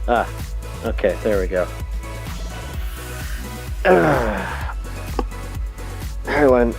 Ah, okay, there we go. Hi, Len.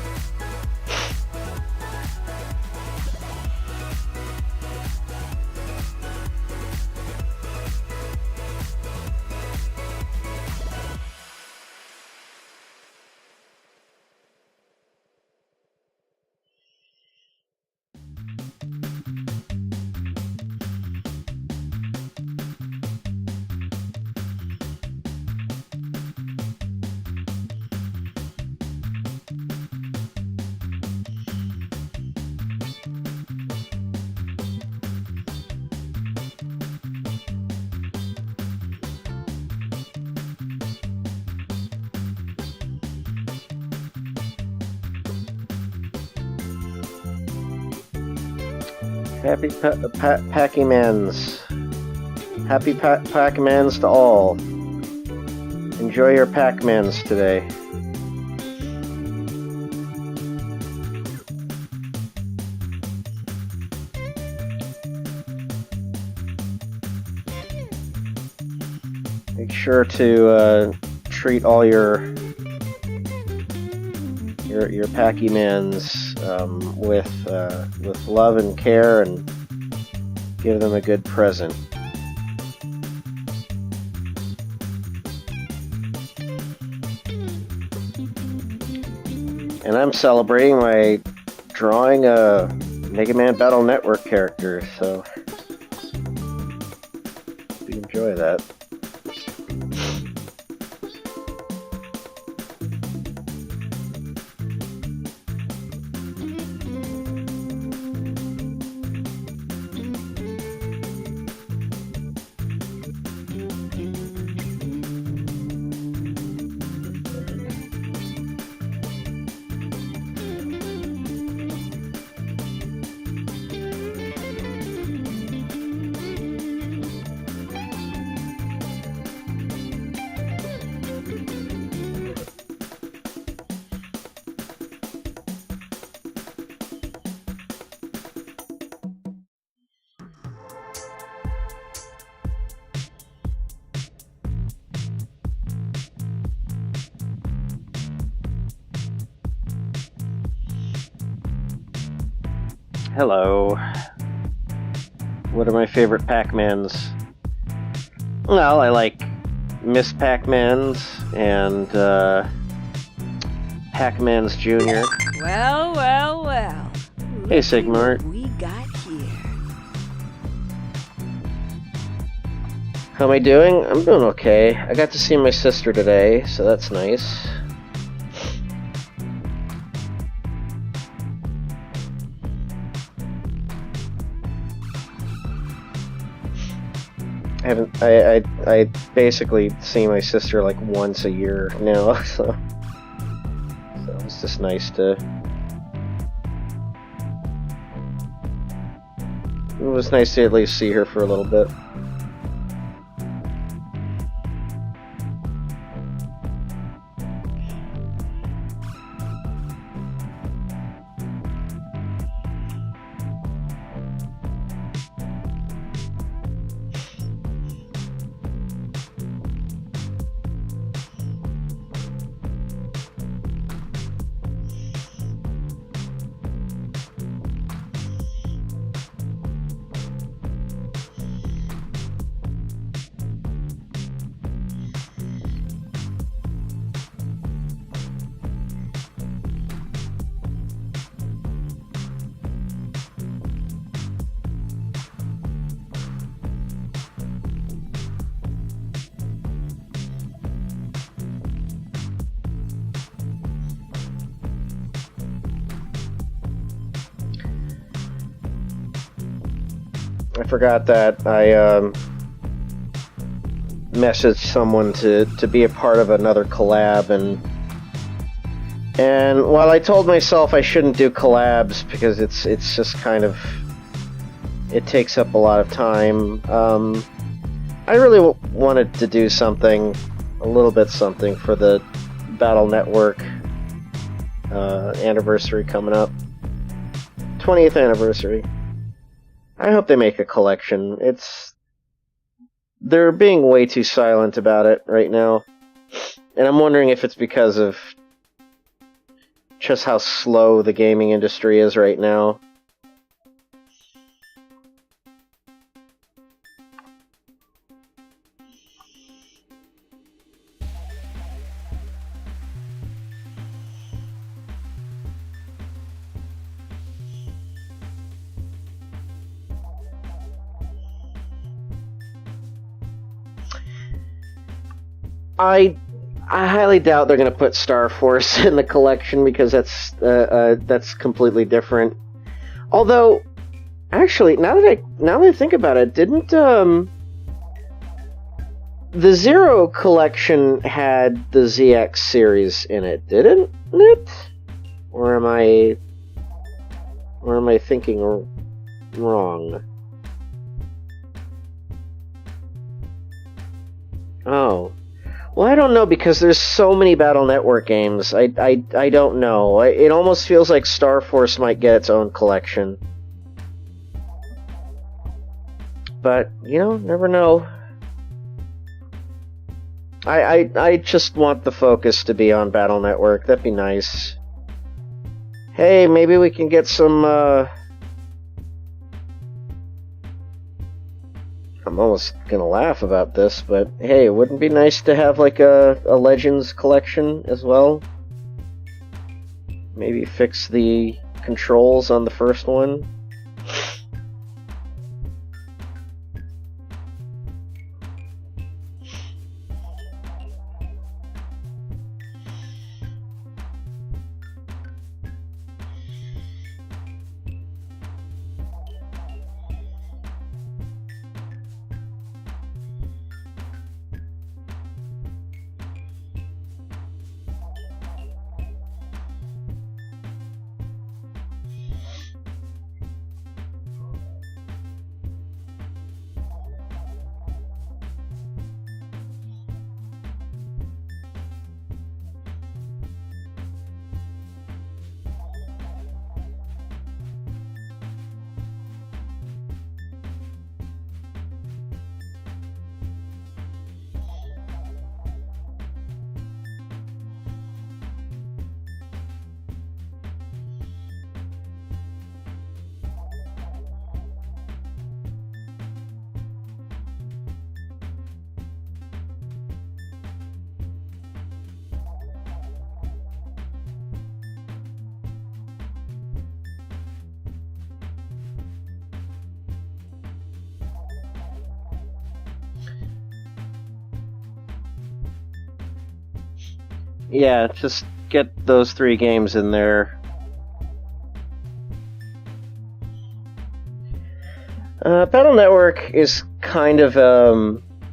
Happy Pac-Mans. Happy Pac-Mans to all. Enjoy your Pac-Mans today. Make sure to treat all your Pac-Mans with love and care, and give them a good present. And I'm celebrating by drawing a Mega Man Battle Network character, so hope you enjoy that. Hello. What are my favorite Pac-Mans? Well, I like Miss Pac-Mans and Pac-Man's Jr. Well. Hey, Sigmar. We got here. How am I doing? I'm doing okay. I got to see my sister today, so that's nice. I basically see my sister like once a year now, so it's just nice to. It was nice to at least see her for a little bit. I forgot that I messaged someone to be a part of another collab, and while I told myself I shouldn't do collabs because it's just kind of, it takes up a lot of time, I really wanted to do something, a little bit something for the Battle Network anniversary coming up. 20th anniversary. I hope they make a collection. they're being way too silent about it right now. And I'm wondering if it's because of just how slow the gaming industry is right now. I highly doubt they're going to put Star Force in the collection because that's completely different. Although, actually, now that I think about it, didn't the Zero collection had the ZX series in it? Didn't it? Or am I thinking wrong? Oh. Well, I don't know, because there's so many Battle Network games. I don't know. It almost feels like Star Force might get its own collection. But, you know, never know. I just want the focus to be on Battle Network. That'd be nice. Hey, maybe we can get some, I'm almost gonna laugh about this, but hey, wouldn't it be nice to have like a Legends collection as well? Maybe fix the controls on the first one. Yeah, just get those 3 games in there. Battle Network is kind of,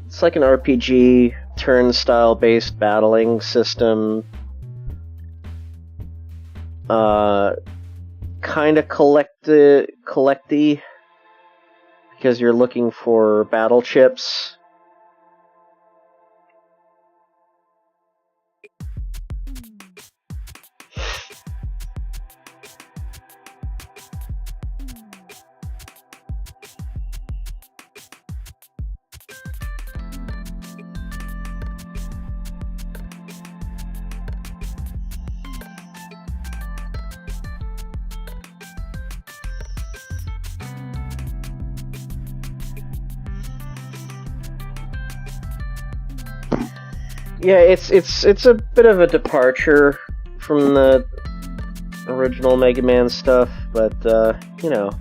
it's like an RPG, turn-style-based battling system. Kind of collecty, because you're looking for battle chips. Yeah, it's a bit of a departure from the original Mega Man stuff, but you know,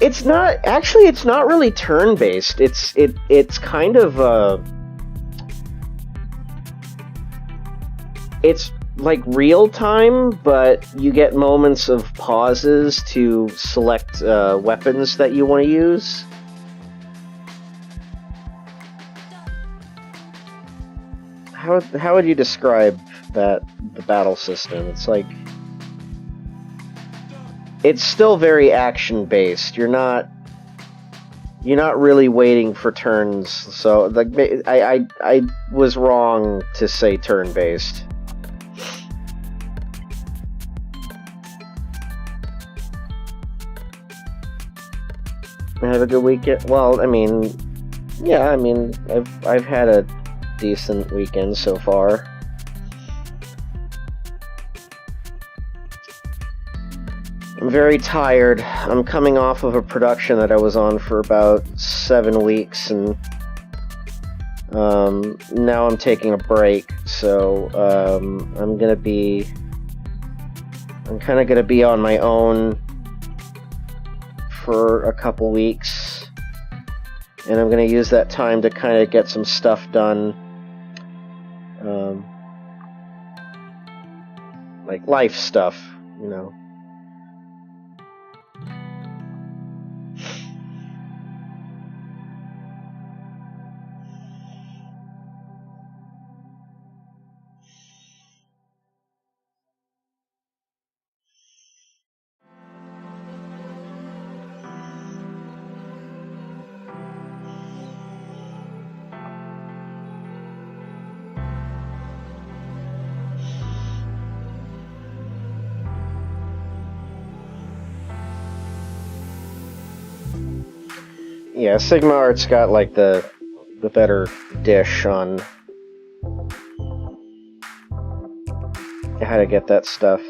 it's not really turn-based. It's kind of it's like real time, but you get moments of pauses to select weapons that you want to use. How would you describe the battle system? It's like, it's still very action based. You're not really waiting for turns. So like, I was wrong to say turn based. Have a good weekend. Well, I mean, yeah, I mean, I've had a decent weekend so far. I'm very tired. I'm coming off of a production that I was on for about 7 weeks, and now I'm taking a break. So I'm kind of gonna be on my own for a couple weeks, and I'm gonna use that time to kind of get some stuff done, like life stuff, you know. Yeah, Sigma Art's got like the better dish on how to get that stuff.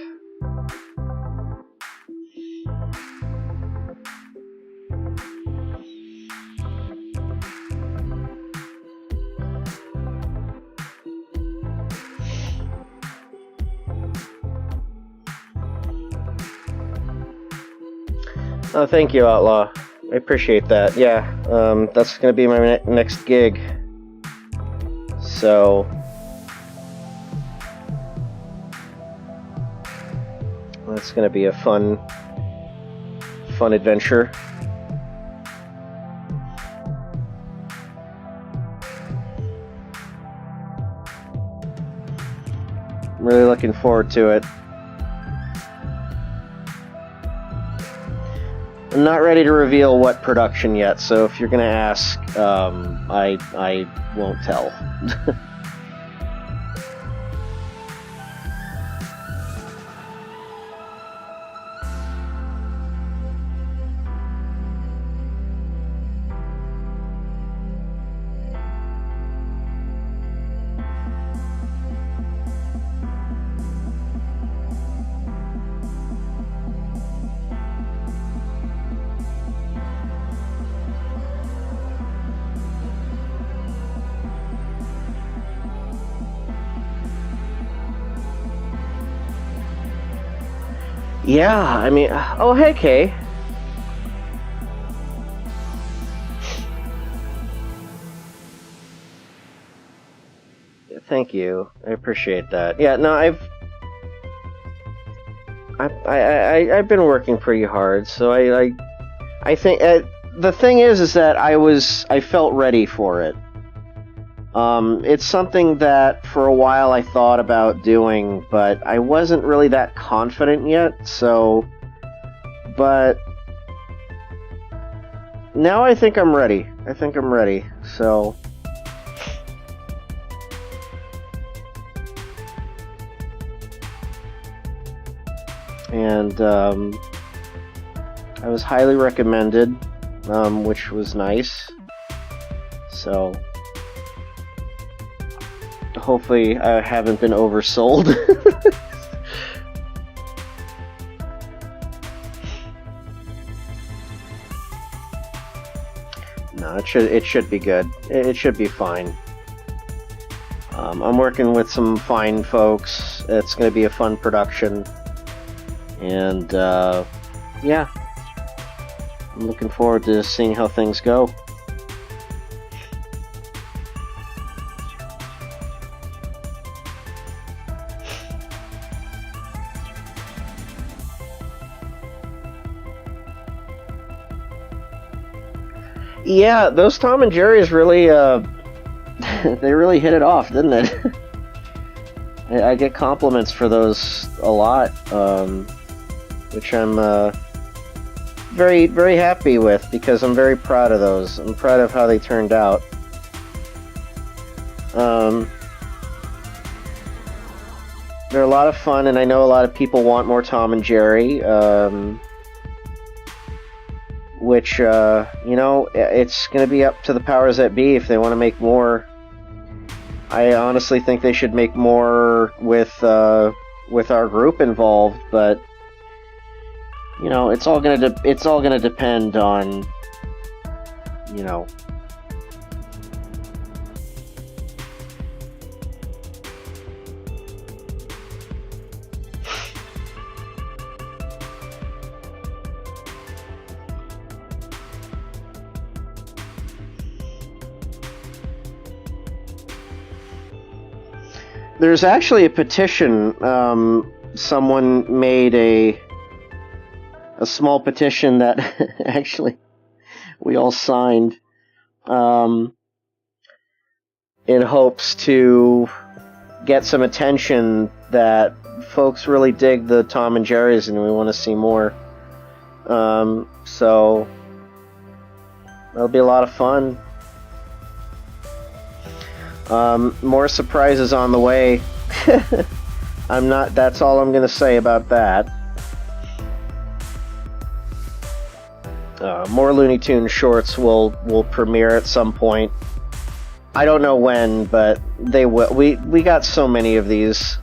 Oh, thank you, Outlaw. I appreciate that. Yeah, that's gonna be my next gig. So that's gonna be a fun adventure. I'm really looking forward to it. I'm not ready to reveal what production yet, so if you're gonna ask, I won't tell. Yeah, I mean, oh hey Kay. Thank you, I appreciate that. Yeah, no, I've been working pretty hard, so I think the thing is that I felt ready for it. It's something that for a while I thought about doing, but I wasn't really that confident yet, so... But... Now I think I'm ready. So... And, I was highly recommended, which was nice. So... Hopefully I haven't been oversold. No, it should be good. It should be fine. I'm working with some fine folks. It's going to be a fun production. And yeah. I'm looking forward to seeing how things go. Yeah, those Tom and Jerry's really, they really hit it off, didn't it? I get compliments for those a lot, which I'm very, very happy with, because I'm very proud of those. I'm proud of how they turned out. They're a lot of fun, and I know a lot of people want more Tom and Jerry. which, it's going to be up to the powers that be if they want to make more. I honestly think they should make more with our group involved, but it's all gonna depend on There's actually a petition. Someone made a small petition that actually we all signed in hopes to get some attention that folks really dig the Tom and Jerry's and we want to see more. So that'll be a lot of fun. More surprises on the way. That's all I'm gonna say about that. More Looney Tunes shorts will premiere at some point. I don't know when, but they will. We got so many of these.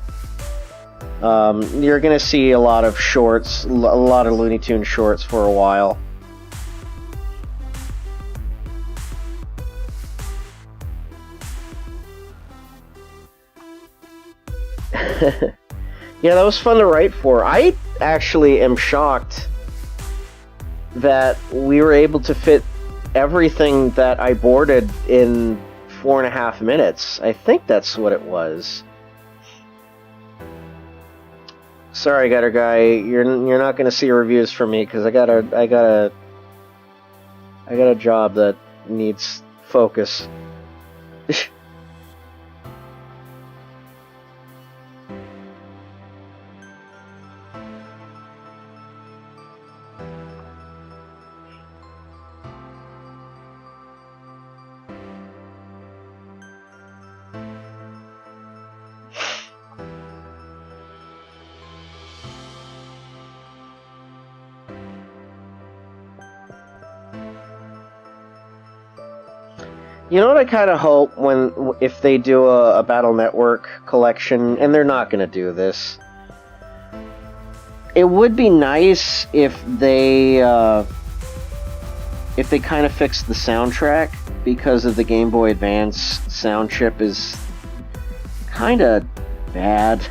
You're gonna see a lot of shorts, a lot of Looney Tunes shorts for a while. Yeah, that was fun to write for. I actually am shocked that we were able to fit everything that I boarded in 4.5 minutes. I think that's what it was. Sorry, Gutter Guy, you're not going to see reviews from me because I got a job that needs focus. You know what I kind of hope if they do a Battle Network collection, and they're not going to do this. It would be nice if they kind of fixed the soundtrack, because of the Game Boy Advance sound chip is kind of bad.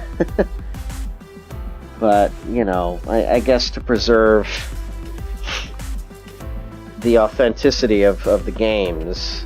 But I guess to preserve the authenticity of the games.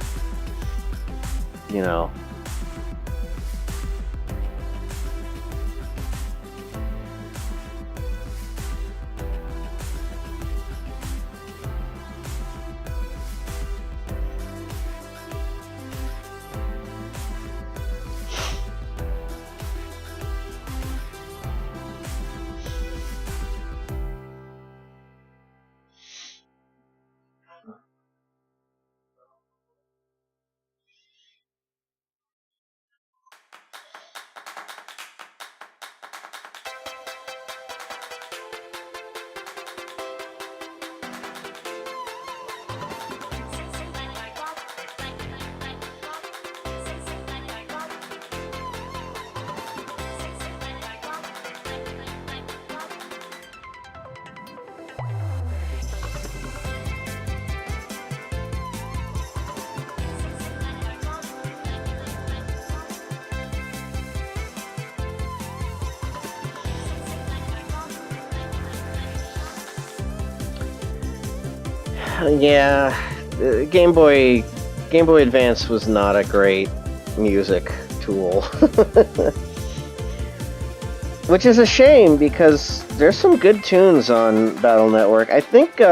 Yeah, Game Boy Advance was not a great music tool. Which is a shame, because there's some good tunes on Battle Network. I think they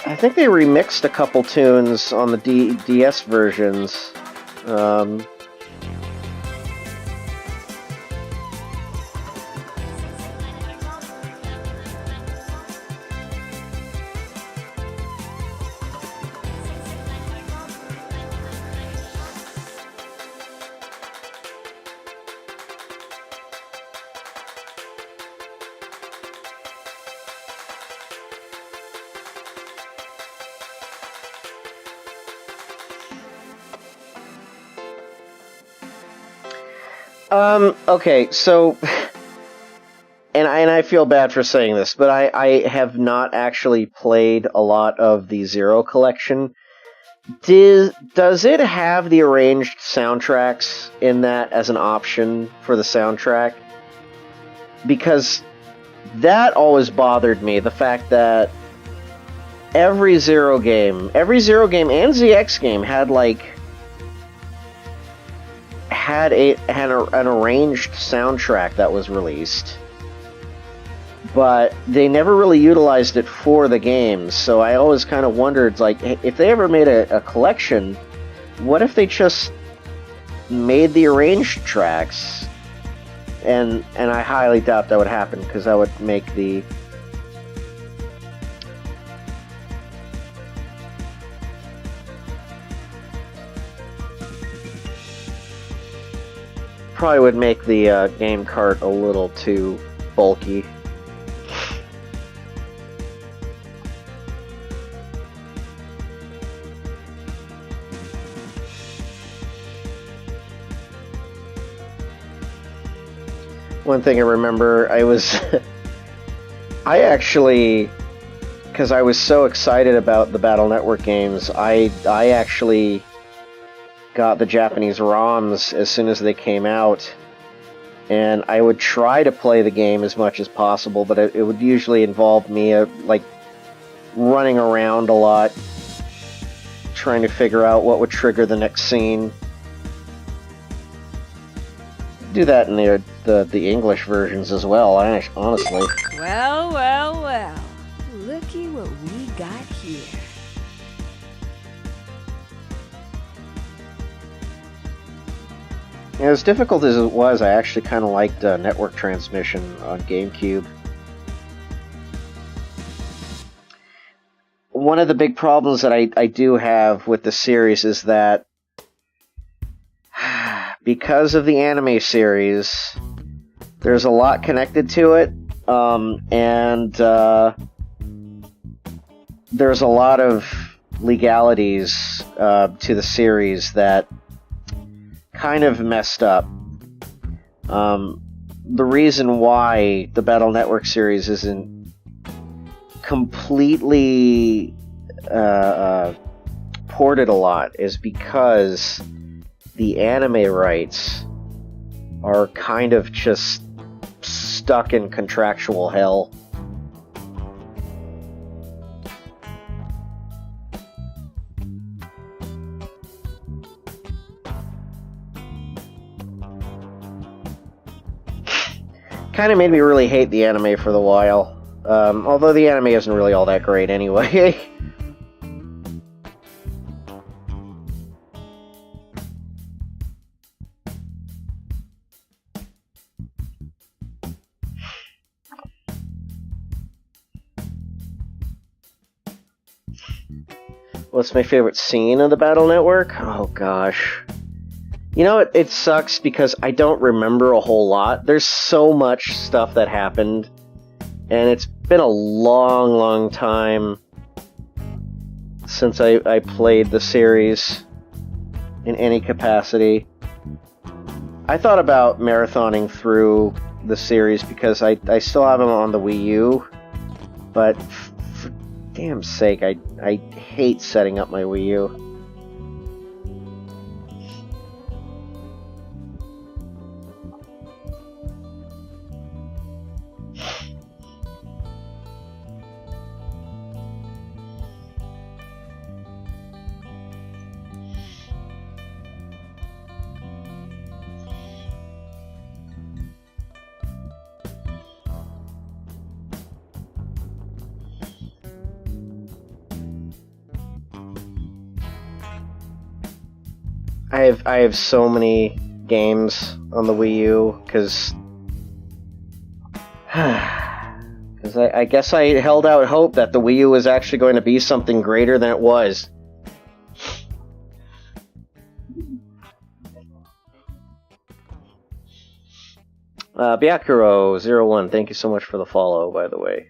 remixed a couple tunes on the DS versions. Okay, so, and I feel bad for saying this, but I have not actually played a lot of the Zero collection. Does it have the arranged soundtracks in that as an option for the soundtrack? Because that always bothered me, the fact that every Zero game and ZX game had an arranged soundtrack that was released, but they never really utilized it for the games. So I always kind of wondered, like, if they ever made a collection, what if they just made the arranged tracks? And I highly doubt that would happen, because that would make the game cart a little too bulky. One thing I remember, I actually, because I was so excited about the Battle Network games, I actually got the Japanese ROMs as soon as they came out, and I would try to play the game as much as possible, but it would usually involve me like running around a lot, trying to figure out what would trigger the next scene. Do that in the English versions as well, honestly. Well, well, well. Looky what we got here. As difficult as it was, I actually kind of liked network transmission on GameCube. One of the big problems that I do have with the series is that because of the anime series, there's a lot connected to it, and there's a lot of legalities to the series that kind of messed up. The reason why the Battle Network series isn't completely ported a lot is because the anime rights are kind of just stuck in contractual hell. Kind of made me really hate the anime for the while. Although the anime isn't really all that great anyway. What's my favorite scene of the Battle Network? Oh gosh. You know, it sucks because I don't remember a whole lot. There's so much stuff that happened, and it's been a long, long time since I played the series in any capacity. I thought about marathoning through the series because I still have them on the Wii U, but for damn sake, I hate setting up my Wii U. I have so many games on the Wii U because I guess I held out hope that the Wii U was actually going to be something greater than it was. Byakuro01, thank you so much for the follow, by the way.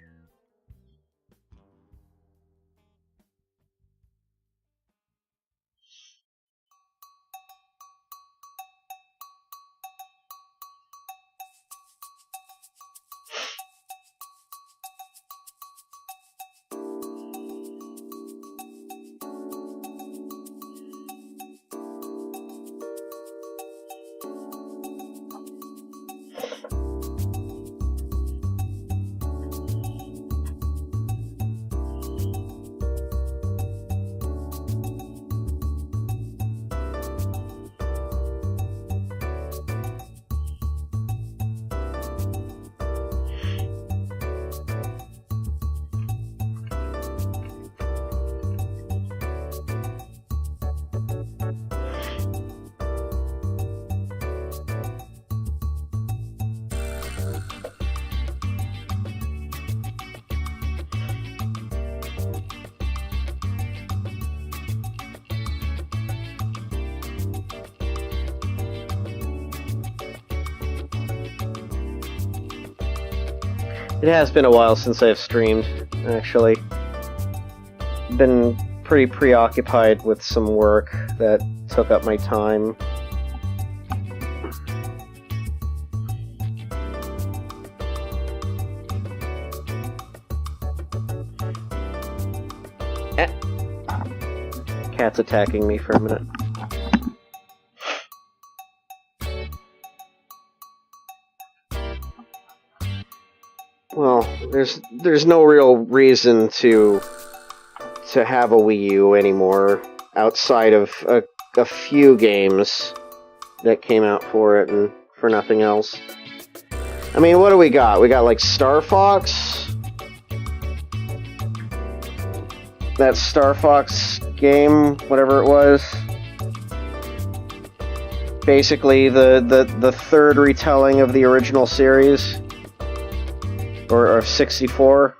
It has been a while since I've streamed, actually. Been pretty preoccupied with some work that took up my time. Cat's attacking me for a minute. Well, there's no real reason to have a Wii U anymore, outside of a few games that came out for it and for nothing else. I mean, what do we got? We got like Star Fox. That Star Fox game, whatever it was. Basically the third retelling of the original series. Or 64.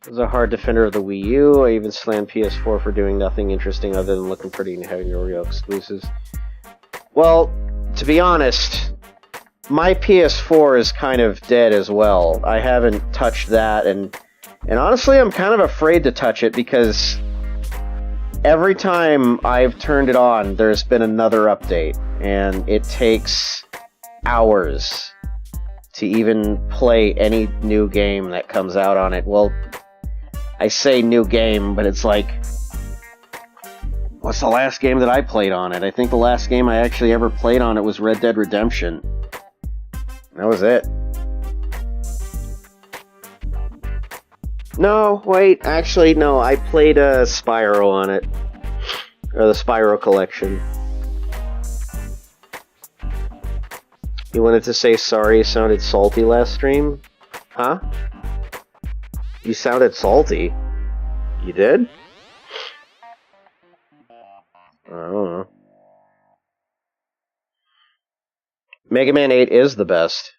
Was a hard defender of the Wii U. I even slammed PS4 for doing nothing interesting other than looking pretty and having no real exclusives. Well, to be honest, my PS4 is kind of dead as well. I haven't touched that, and honestly, I'm kind of afraid to touch it because every time I've turned it on, there's been another update, and it takes hours to even play any new game that comes out on it. Well, I say new game, but it's like, what's the last game that I played on it? I think the last game I actually ever played on it was Red Dead Redemption. That was it. No, wait, actually, no, I played Spyro on it. Or the Spyro collection. You wanted to say sorry you sounded salty last stream? Huh? You sounded salty. You did? I don't know. Mega Man 8 is the best.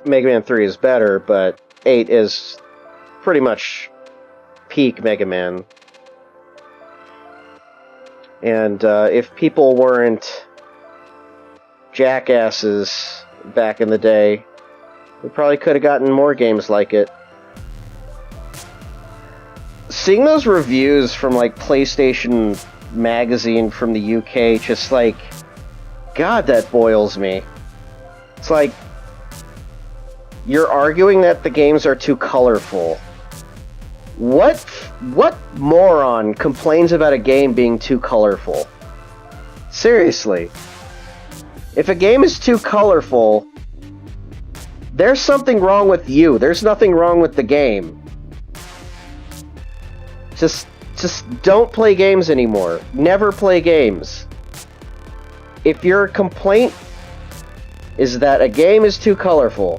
Mega Man 3 is better, but 8 is pretty much peak Mega Man. And if people weren't jackasses back in the day, we probably could have gotten more games like it. Seeing those reviews from like PlayStation Magazine from the UK, just like, God, that boils me. It's like, you're arguing that the games are too colorful. What moron complains about a game being too colorful? Seriously. If a game is too colorful, there's something wrong with you. There's nothing wrong with the game. Just don't play games anymore. Never play games. If your complaint is that a game is too colorful,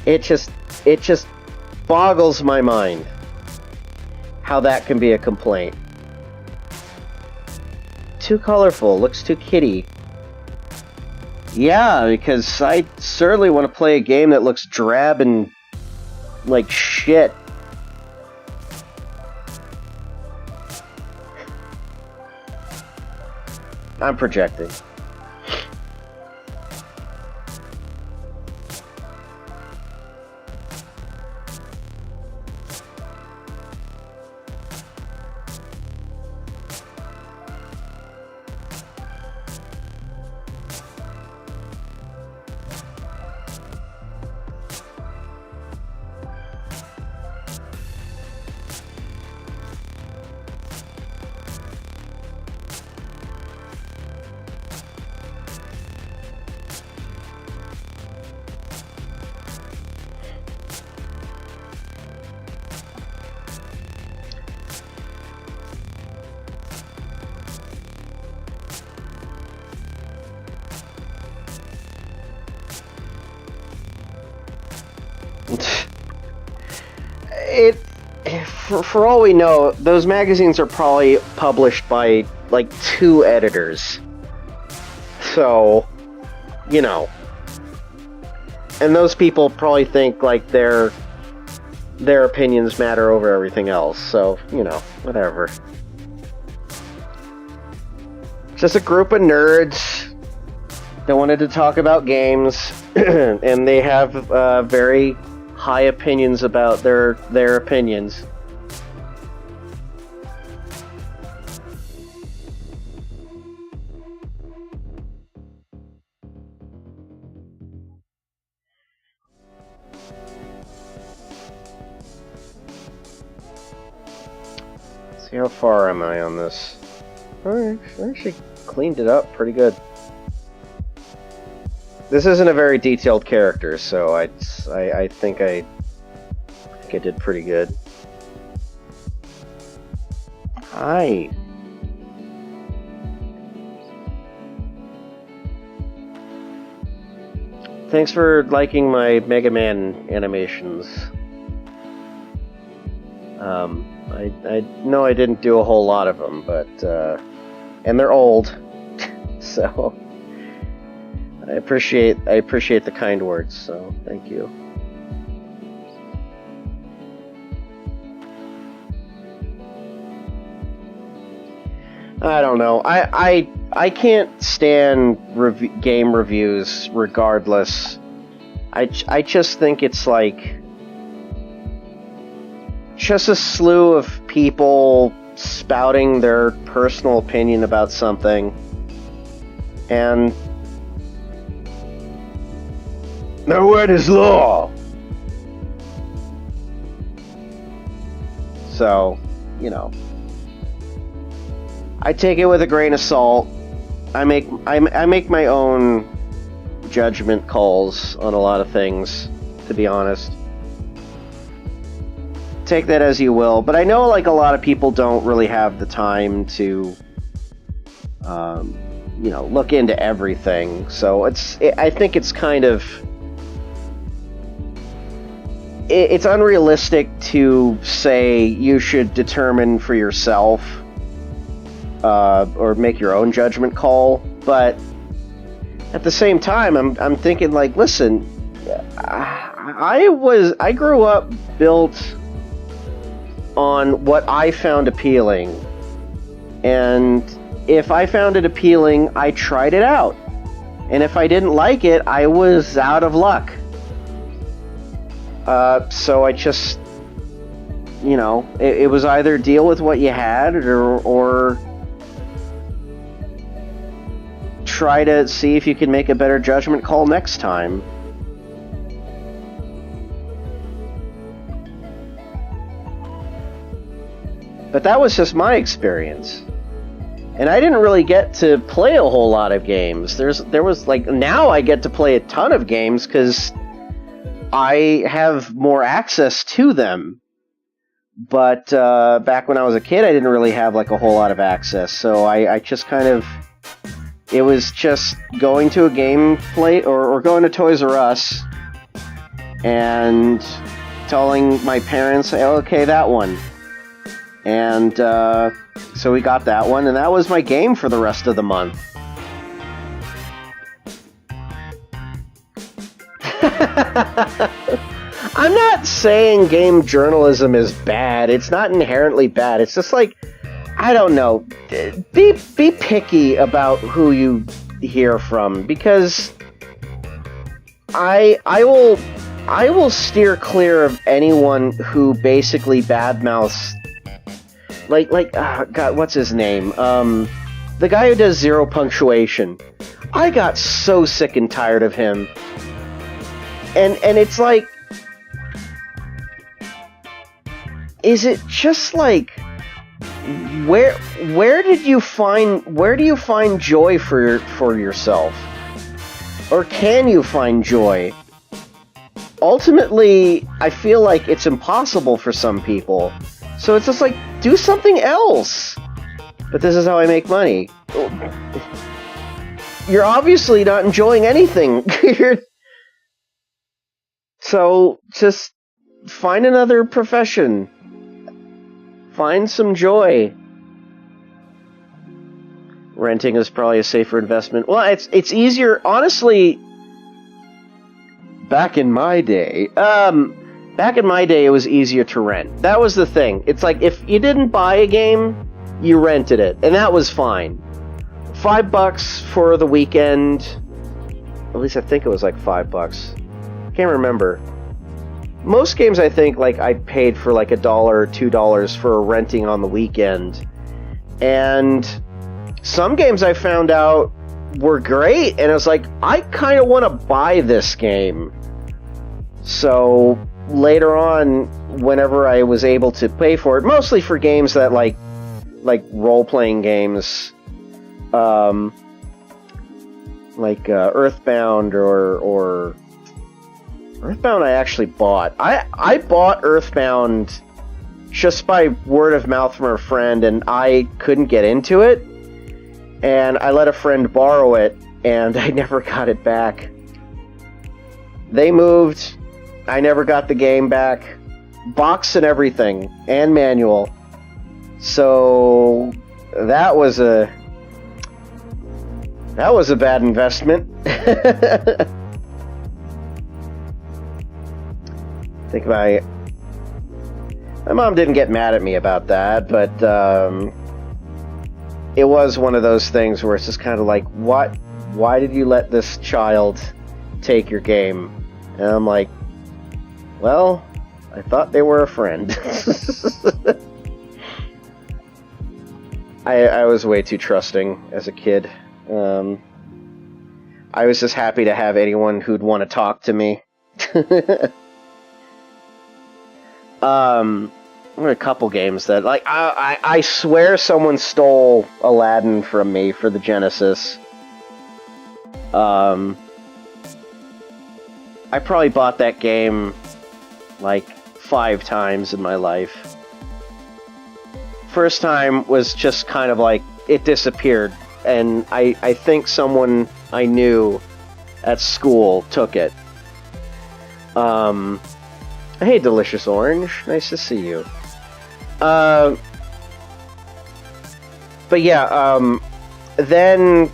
it just boggles my mind how that can be a complaint. Too colorful, looks too kiddie. Yeah, because I certainly want to play a game that looks drab and like shit. I'm projecting. It, for all we know, those magazines are probably published by like 2 editors. So, you know, and those people probably think like their opinions matter over everything else. So, you know, whatever. Just a group of nerds that wanted to talk about games, and they have very high opinions about their opinions. See how far am I on this? I actually cleaned it up pretty good. This isn't a very detailed character, so I think I did pretty good. Hi. Thanks for liking my Mega Man animations. I know I didn't do a whole lot of them, but and they're old, so I appreciate the kind words. So thank you. I don't know. I can't stand game reviews regardless. I just think it's like just a slew of people spouting their personal opinion about something, and no word is law. So, you know, I take it with a grain of salt. I make my own judgment calls on a lot of things, to be honest. Take that as you will, but I know like a lot of people don't really have the time to you know, look into everything. So I think it's kind of it's unrealistic to say you should determine for yourself or make your own judgment call, but at the same time, I'm thinking like, listen, I grew up built on what I found appealing, and if I found it appealing, I tried it out, and if I didn't like it, I was out of luck. So I just, you know, it was either deal with what you had or try to see if you can make a better judgment call next time. But that was just my experience. And I didn't really get to play a whole lot of games. There was like, now I get to play a ton of games because I have more access to them. But back when I was a kid, I didn't really have like a whole lot of access. So I just kind of, it was just going to a game plate or going to Toys R Us and telling my parents, hey, okay, that one. And so we got that one, and that was my game for the rest of the month. I'm not saying game journalism is bad. It's not inherently bad. It's just like, I don't know. Be picky about who you hear from, because I will steer clear of anyone who basically badmouths, God, what's his name? The guy who does Zero Punctuation. I got so sick and tired of him. And it's like, is it just like, where do you find joy for yourself? Or can you find joy? Ultimately, I feel like it's impossible for some people. So it's just like, do something else. But this is how I make money. You're obviously not enjoying anything. So just find another profession. Find some joy. Renting is probably a safer investment. Well, it's easier, honestly. Back in my day, it was easier to rent. That was the thing. It's like, if you didn't buy a game, you rented it, and that was fine. $5 for the weekend. At least I think it was like $5. Can't remember. Most games, I think, like, I paid for like $1 or $2 for renting on the weekend. And some games I found out were great, and I was like, I kind of want to buy this game. So later on, whenever I was able to pay for it, mostly for games that like role-playing games, Earthbound or Earthbound, I actually bought. I bought Earthbound just by word of mouth from a friend, and I couldn't get into it, and I let a friend borrow it, and I never got it back. They moved. I never got the game back. Box and everything, and manual. So that was a bad investment. I think my mom didn't get mad at me about that, but it was one of those things where it's just kind of like, what? Why did you let this child take your game? And I'm like, well, I thought they were a friend. I was way too trusting as a kid. I was just happy to have anyone who'd want to talk to me. A couple games that, like, I swear someone stole Aladdin from me for the Genesis. I probably bought that game like 5 times in my life. First time was just kind of like, it disappeared, and I think someone I knew at school took it. Hey, Delicious Orange, nice to see you. But yeah, then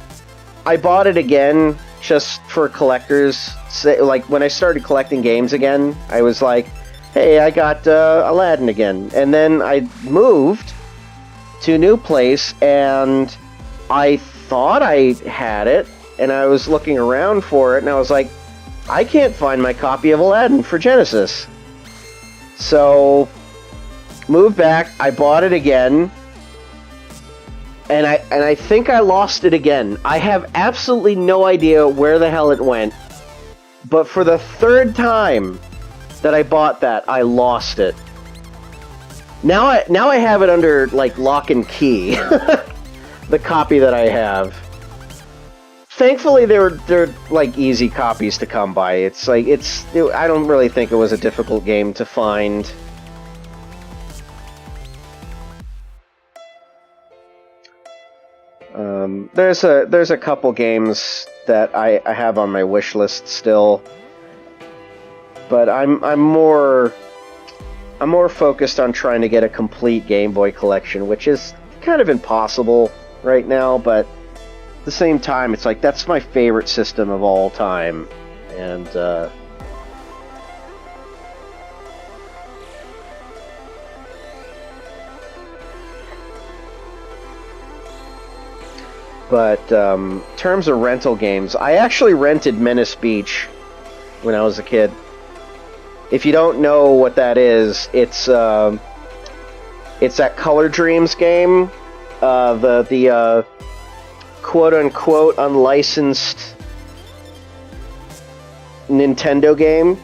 I bought it again just for collectors. Like, when I started collecting games again, I was like, hey, I got Aladdin again. And then I moved to a new place, and I thought I had it, and I was looking around for it, and I was like, I can't find my copy of Aladdin for Genesis. So, moved back, I bought it again, and I think I lost it again. I have absolutely no idea where the hell it went, but for the 3rd time that I bought that, I lost it. Now I have it under, like, lock and key. The copy that I have. Thankfully, they're like easy copies to come by. It's like, I don't really think it was a difficult game to find. There's a couple games that I have on my wish list still, but I'm more focused on trying to get a complete Game Boy collection, which is kind of impossible right now, but at the same time, it's like, that's my favorite system of all time, and But in terms of rental games, I actually rented Menace Beach when I was a kid. If you don't know what that is, it's that Color Dreams game, the quote unquote unlicensed Nintendo game,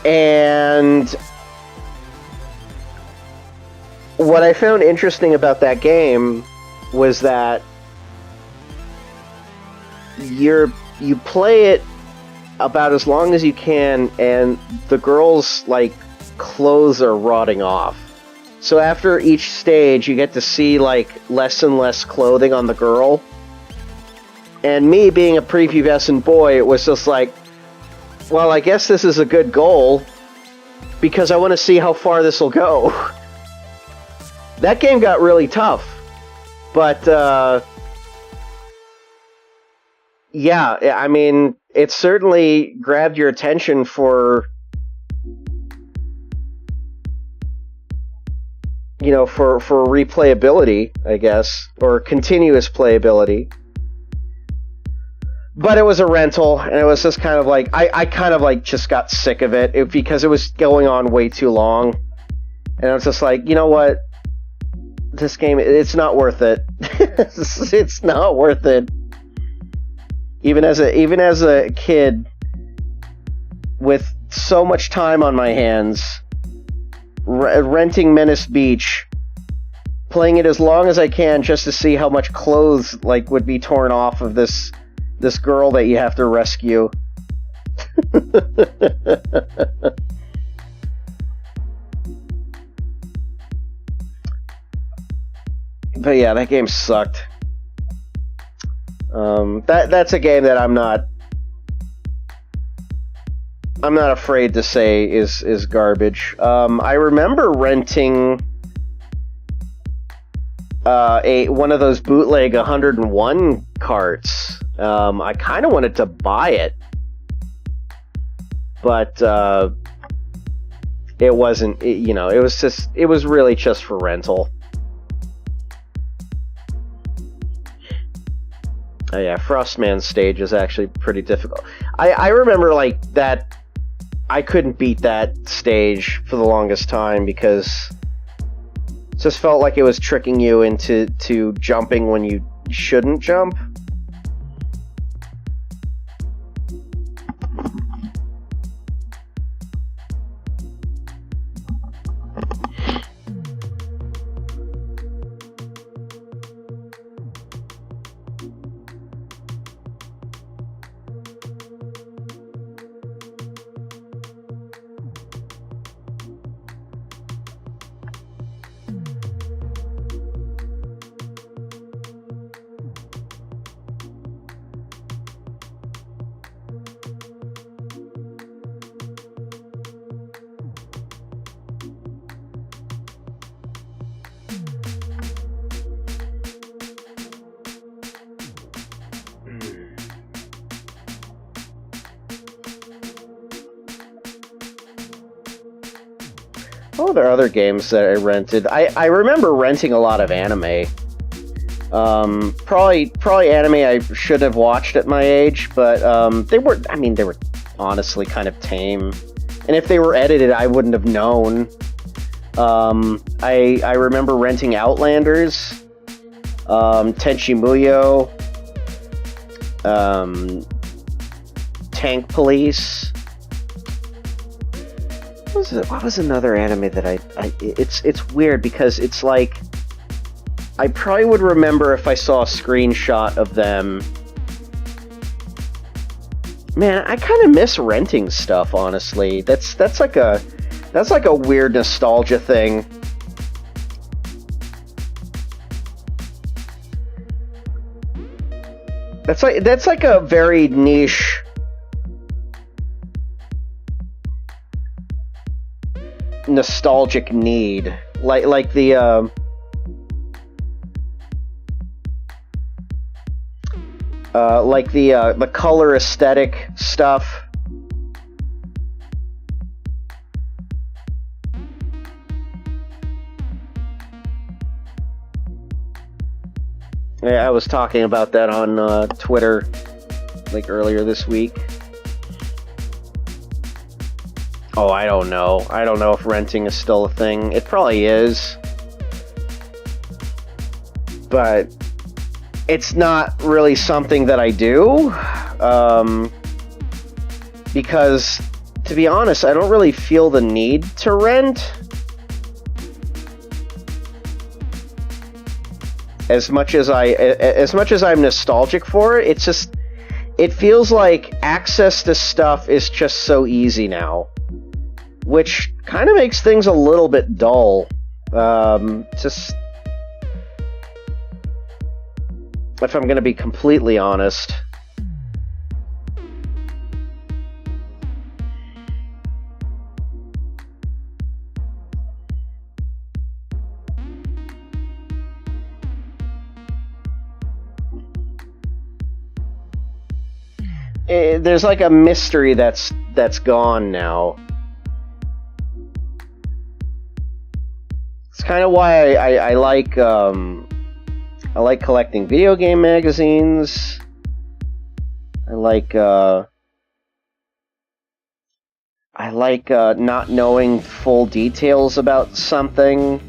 and what I found interesting about that game was that you play it about as long as you can, and the girl's like clothes are rotting off. So after each stage, you get to see like less and less clothing on the girl. And me being a prepubescent boy, it was just like, well, I guess this is a good goal because I want to see how far this will go. That game got really tough, but yeah, I mean, it certainly grabbed your attention for, you know, for replayability, I guess, or continuous playability. But it was a rental, and it was just kind of like, I kind of like just got sick of it because it was going on way too long. And I was just like, you know what? This game, it's not worth it. It's not worth it. Even as a kid with so much time on my hands, renting Menace Beach, playing it as long as I can just to see how much clothes like would be torn off of this girl that you have to rescue. But yeah, that game sucked. That's a game that I'm not afraid to say is garbage. I remember renting one of those bootleg 101 carts. I kind of wanted to buy it, but it wasn't. It was really just for rental. Oh yeah, Frostman's stage is actually pretty difficult. I remember like that. I couldn't beat that stage for the longest time because it just felt like it was tricking you into jumping when you shouldn't jump. Oh, there are other games that I rented. I remember renting a lot of anime. Probably anime I should have watched at my age, but they were honestly kind of tame. And if they were edited, I wouldn't have known. I remember renting Outlanders, Tenchi Muyo, Tank Police. What was another anime that it's weird because it's like I probably would remember if I saw a screenshot of them. Man, I kind of miss renting stuff, honestly. That's like a weird nostalgia thing. That's like a very niche nostalgic need, like the color aesthetic stuff. Yeah, I was talking about that on Twitter, like earlier this week. Oh, I don't know. I don't know if renting is still a thing. It probably is. But it's not really something that I do. Because, to be honest, I don't really feel the need to rent. As much as I'm nostalgic for it, it feels like access to stuff is just so easy now, which kind of makes things a little bit dull. Just if I'm going to be completely honest. There's like a mystery that's gone now. It's kind of why I like collecting video game magazines. I like not knowing full details about something.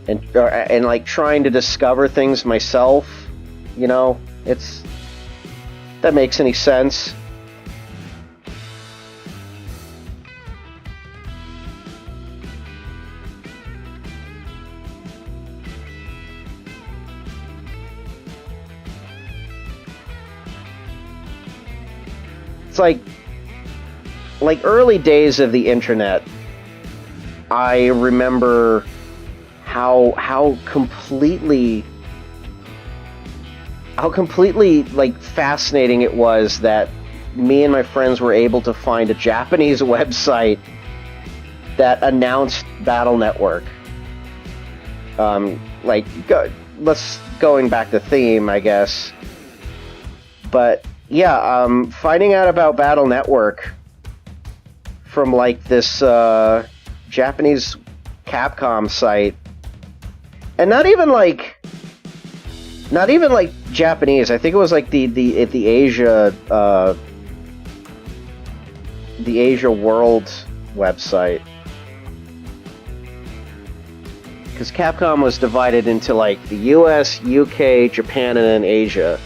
And like trying to discover things myself, you know, that makes any sense. It's like early days of the internet. I remember how completely like fascinating it was that me and my friends were able to find a Japanese website that announced Battle Network. Going back to theme, I guess. But yeah, finding out about Battle Network from like this Japanese Capcom site. And not even like Japanese. I think it was like the Asia World website. Because Capcom was divided into like the US, UK, Japan, and then Asia.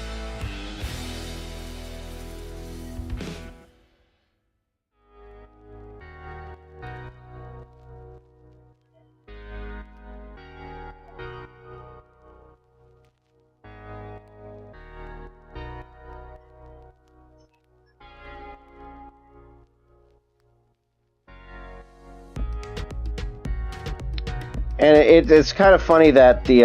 And it's kind of funny that the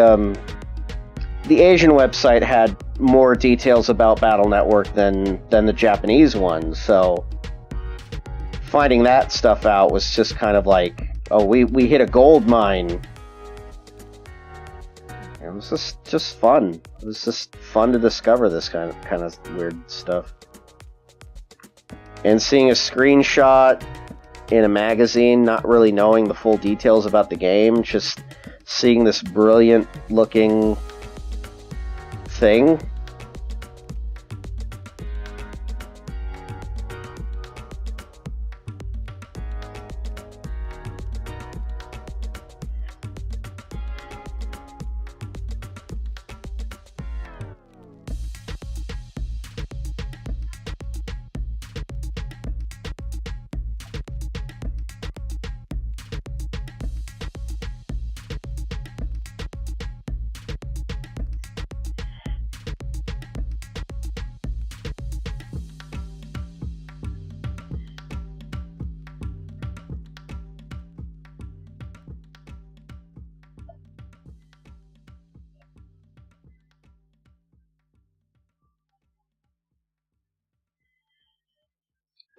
Asian website had more details about Battle Network than the Japanese one. So finding that stuff out was just kind of like, oh, we hit a gold mine. It was just fun. It was just fun to discover this kind of weird stuff. And seeing a screenshot in a magazine, not really knowing the full details about the game, just seeing this brilliant looking thing.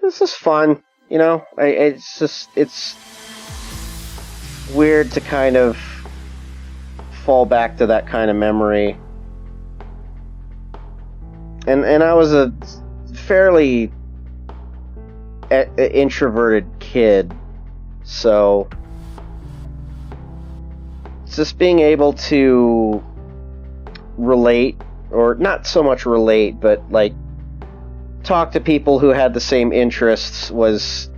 This is fun, you know. It's weird to kind of fall back to that kind of memory. And I was a fairly introverted kid, so just being able to relate, or not so much relate, but like talk to people who had the same interests was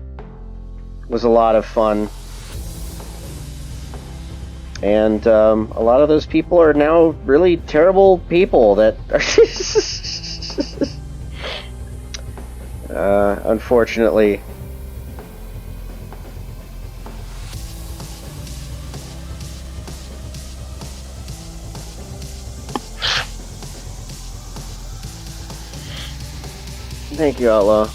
a lot of fun. And a lot of those people are now really terrible people that are unfortunately. Thank you, Outlaw.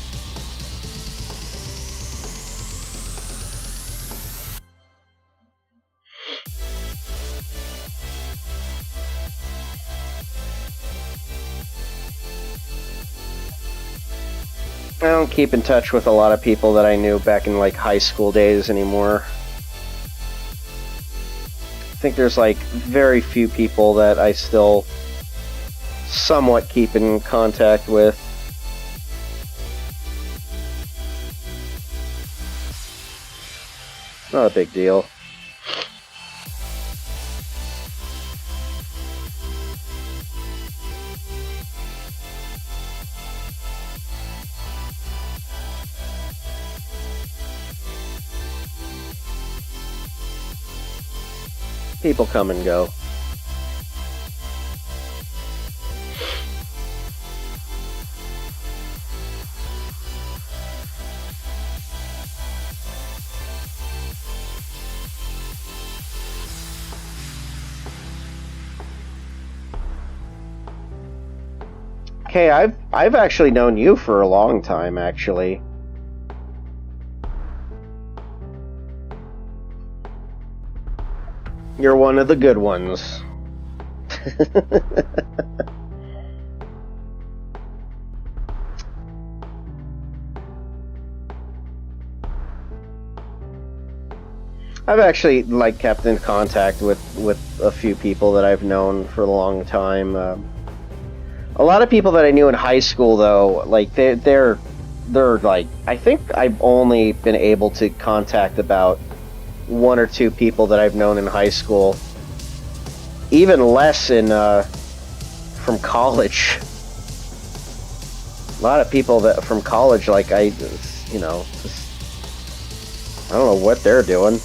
I don't keep in touch with a lot of people that I knew back in like high school days anymore. I think there's like very few people that I still somewhat keep in contact with. Not a big deal. People come and go. Okay, I've actually known you for a long time, actually. You're one of the good ones. I've actually like kept in contact with a few people that I've known for a long time. A lot of people that I knew in high school, though, like they're like, I think I've only been able to contact about one or two people that I've known in high school. Even less in from college. A lot of people that from college, like I don't know what they're doing.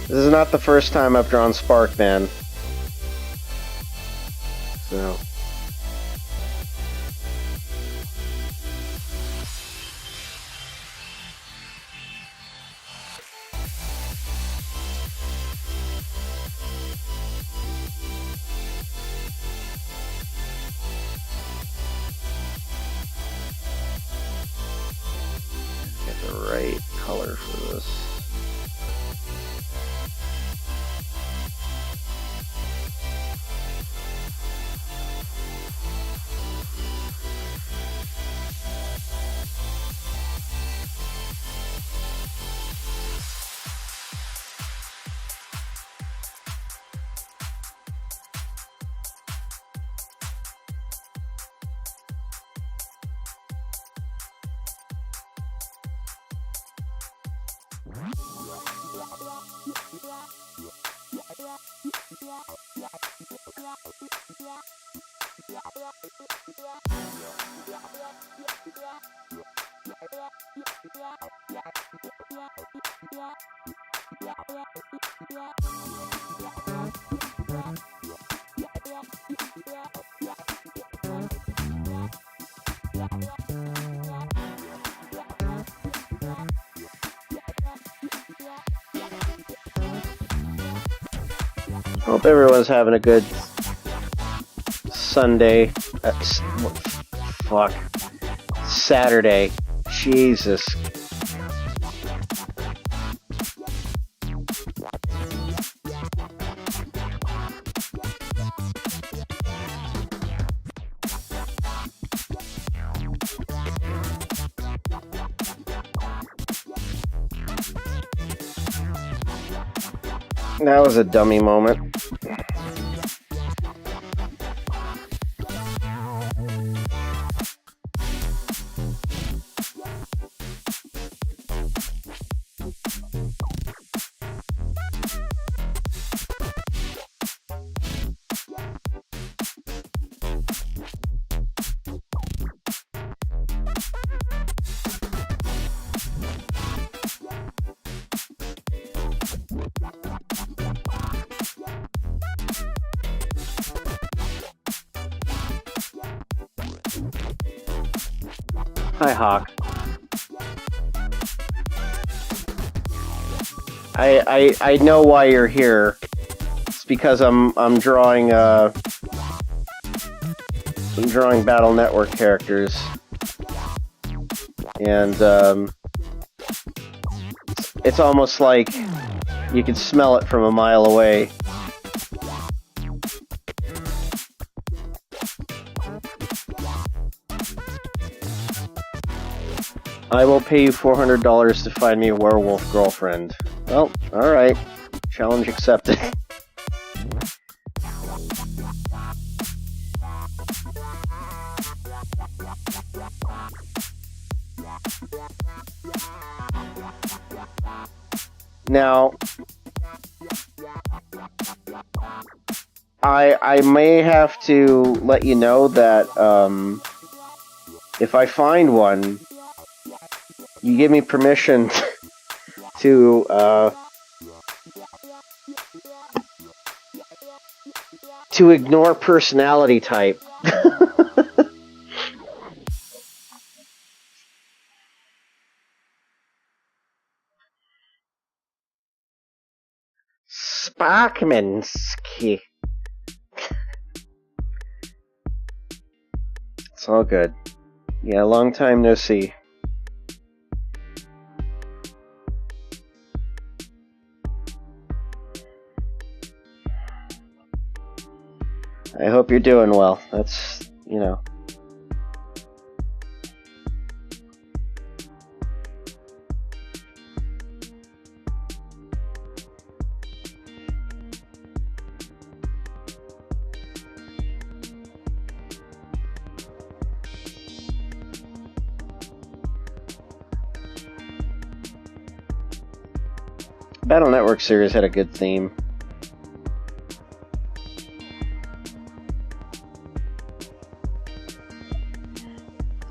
This is not the first time I've drawn Sparkman. So. Get the right color for this. Hope everyone's having a good Sunday. Fuck. Saturday. Jesus. That was a dummy moment. Hi, Hawk. I know why you're here. It's because I'm drawing Battle Network characters, and it's almost like you could smell it from a mile away. I will pay you $400 to find me a werewolf girlfriend. Well, alright. Challenge accepted. Now, I may have to let you know that if I find one, you give me permission to ignore personality type. Sparkmansky. It's all good. Yeah, long time no see. I hope you're doing well. That's, you know. Battle Network series had a good theme.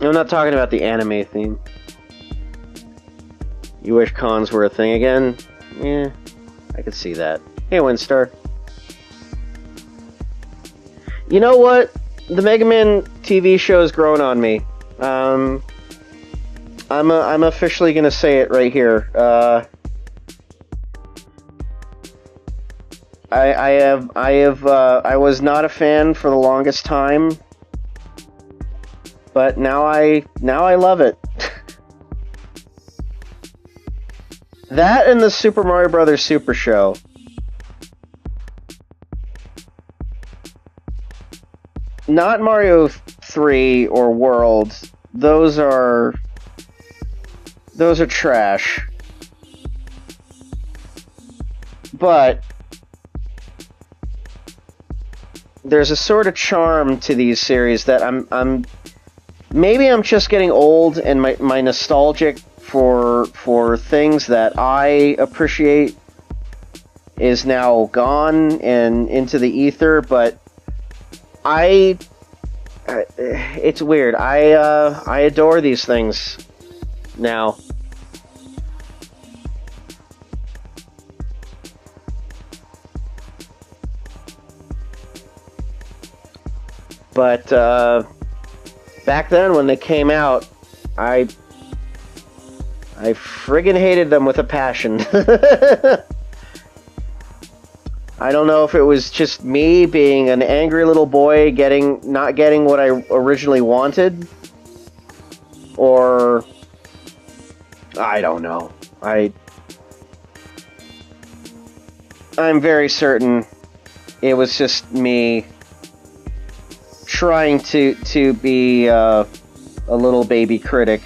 I'm not talking about the anime theme. You wish cons were a thing again? Yeah, I could see that. Hey, Windstar. You know what? The Mega Man TV show is growing on me. I'm officially gonna say it right here. I was not a fan for the longest time, but now I love it. That and the Super Mario Bros. Super Show. Not Mario 3 or World. Those are trash. But there's a sort of charm to these series that maybe I'm just getting old and my nostalgic for things that I appreciate is now gone and into the ether, but it's weird. I adore these things now. But back then when they came out, I friggin' hated them with a passion. I don't know if it was just me being an angry little boy not getting what I originally wanted, or I don't know. I'm very certain it was just me trying to be a little baby critic,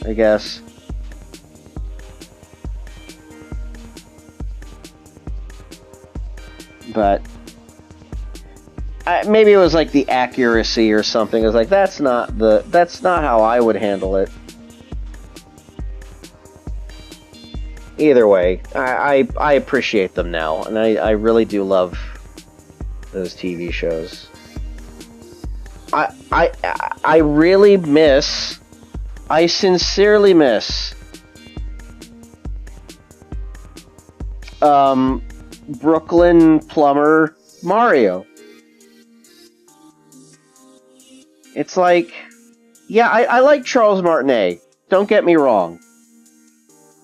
I guess. but maybe it was like the accuracy or something. It was like that's not how I would handle it. Either way, I appreciate them now, and I really do love those TV shows. I really miss. I sincerely miss. Brooklyn plumber Mario. It's like, yeah, I like Charles Martinet. Don't get me wrong.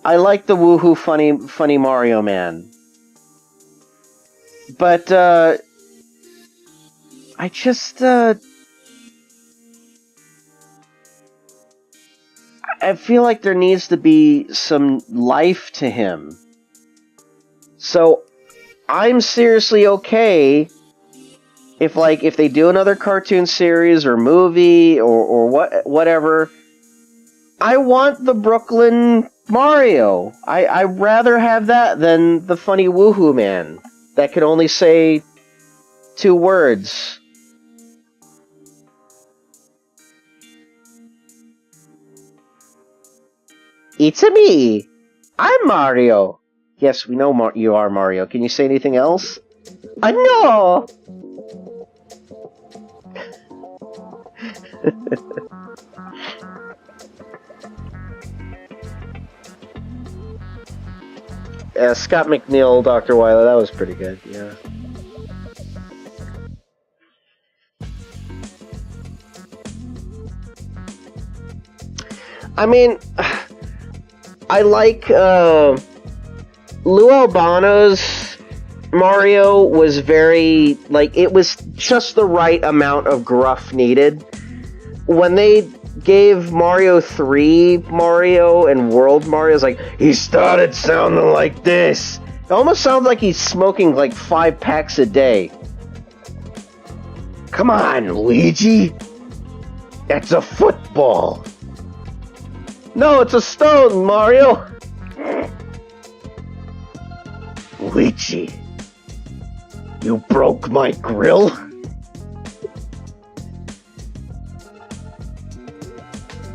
I like the woohoo funny Mario Man. But I just I feel like there needs to be some life to him. So I'm seriously okay if they do another cartoon series or movie or whatever. I want the Brooklyn Mario. I'd rather have that than the funny woohoo man that could only say 2 words. It's a me. I'm Mario. Yes, we know you are Mario. Can you say anything else? No. Scott McNeil, Dr. Weiler, that was pretty good, yeah. I mean, I like, Lou Albano's Mario was very, it was just the right amount of gruff needed. When they gave Mario 3 Mario and World Mario, it's like, he started sounding like this. It almost sounds like he's smoking 5 packs a day. Come on, Luigi. That's a football. No, it's a stone, Mario. Luigi, you broke my grill?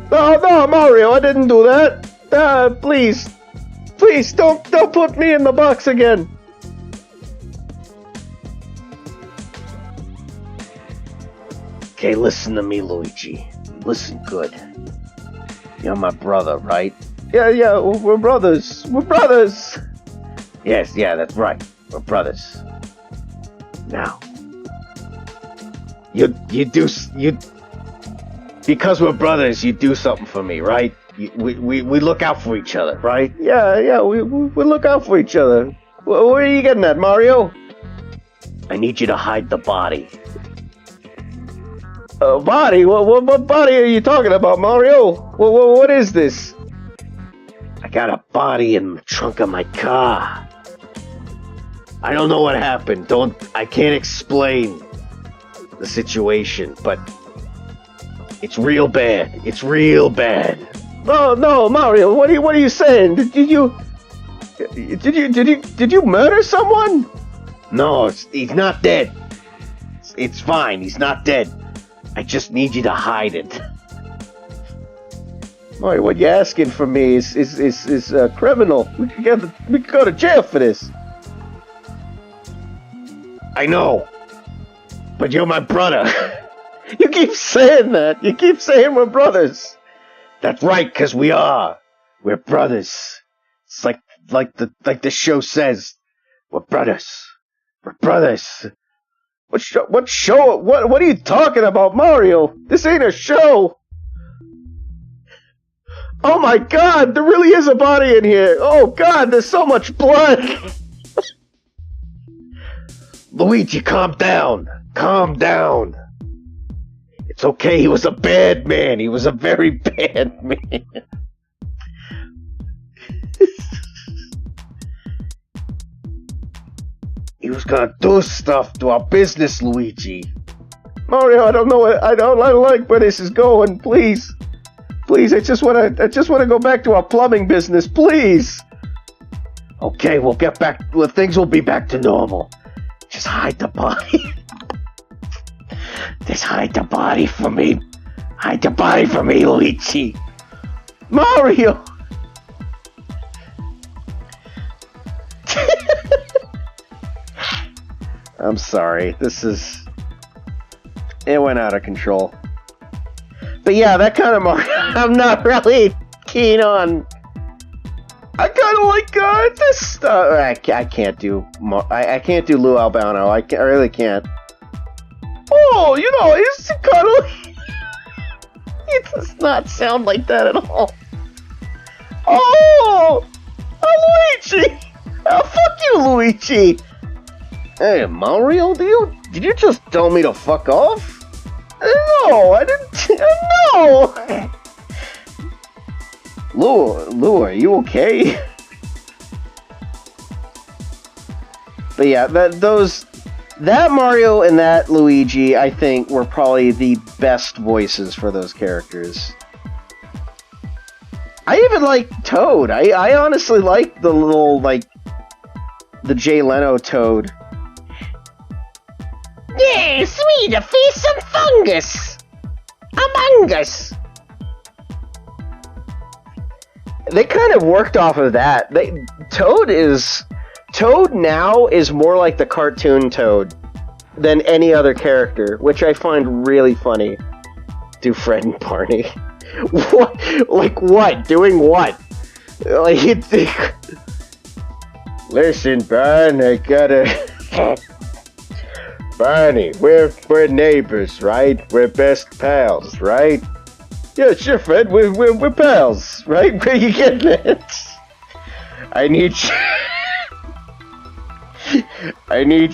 No, Mario, I didn't do that. Please, don't put me in the box again. Okay, listen to me, Luigi. Listen good. You're my brother, right? Yeah, we're brothers. We're brothers. Yes, that's right. We're brothers. Now, you because we're brothers, you do something for me, right? We look out for each other, right? Yeah, we look out for each other. Where are you getting at, Mario? I need you to hide the body. Body? What body are you talking about, Mario? What is this? I got a body in the trunk of my car. I don't know what happened. I can't explain the situation, but it's real bad. It's real bad. No, Mario. What are you saying? Did you murder someone? No, he's not dead. It's fine. He's not dead. I just need you to hide it. Mario, what you're asking from me is criminal. We could go to jail for this. I know, but you're my brother. You keep saying that. You keep saying we're brothers. That's right, 'cause we are. We're brothers. It's like the show says. We're brothers. We're brothers. What show? What are you talking about, Mario? This ain't a show. Oh my God, there really is a body in here. Oh God, there's so much blood. Luigi, calm down. Calm down. It's okay, he was a bad man. He was a very bad man. He was gonna do stuff to our business, Luigi. Mario, I don't like where this is going. Please, I just wanna go back to our plumbing business, please. Okay, we'll get back. Well, things will be back to normal. Just hide the body. Just hide the body from me. Hide the body from me, Luigi. Mario! I'm sorry. It went out of control. But yeah, that kind of Mario I'm not really keen on. I kind of like this stuff. I can't do. I can't do Lou Albano. I really can't. Oh, you know, it's kind of. It does not sound like that at all. Oh, Luigi! Oh, fuck you, Luigi! Hey, Mario, did you just tell me to fuck off? No, I didn't. No. Lou, are you okay? But yeah, that Mario and that Luigi, I think, were probably the best voices for those characters. I even like Toad. I honestly like the little, like, the Jay Leno Toad. Yes, we defeat some fungus among us. They kind of worked off of that. Toad now is more like the cartoon Toad than any other character, which I find really funny. Do Fred and Barney. What? Like what? Doing what? Like you think... Listen, Barney, I gotta... Barney, we're neighbors, right? We're best pals, right? Yeah, sure, Fred. We're pals, right? Where you getting it? I need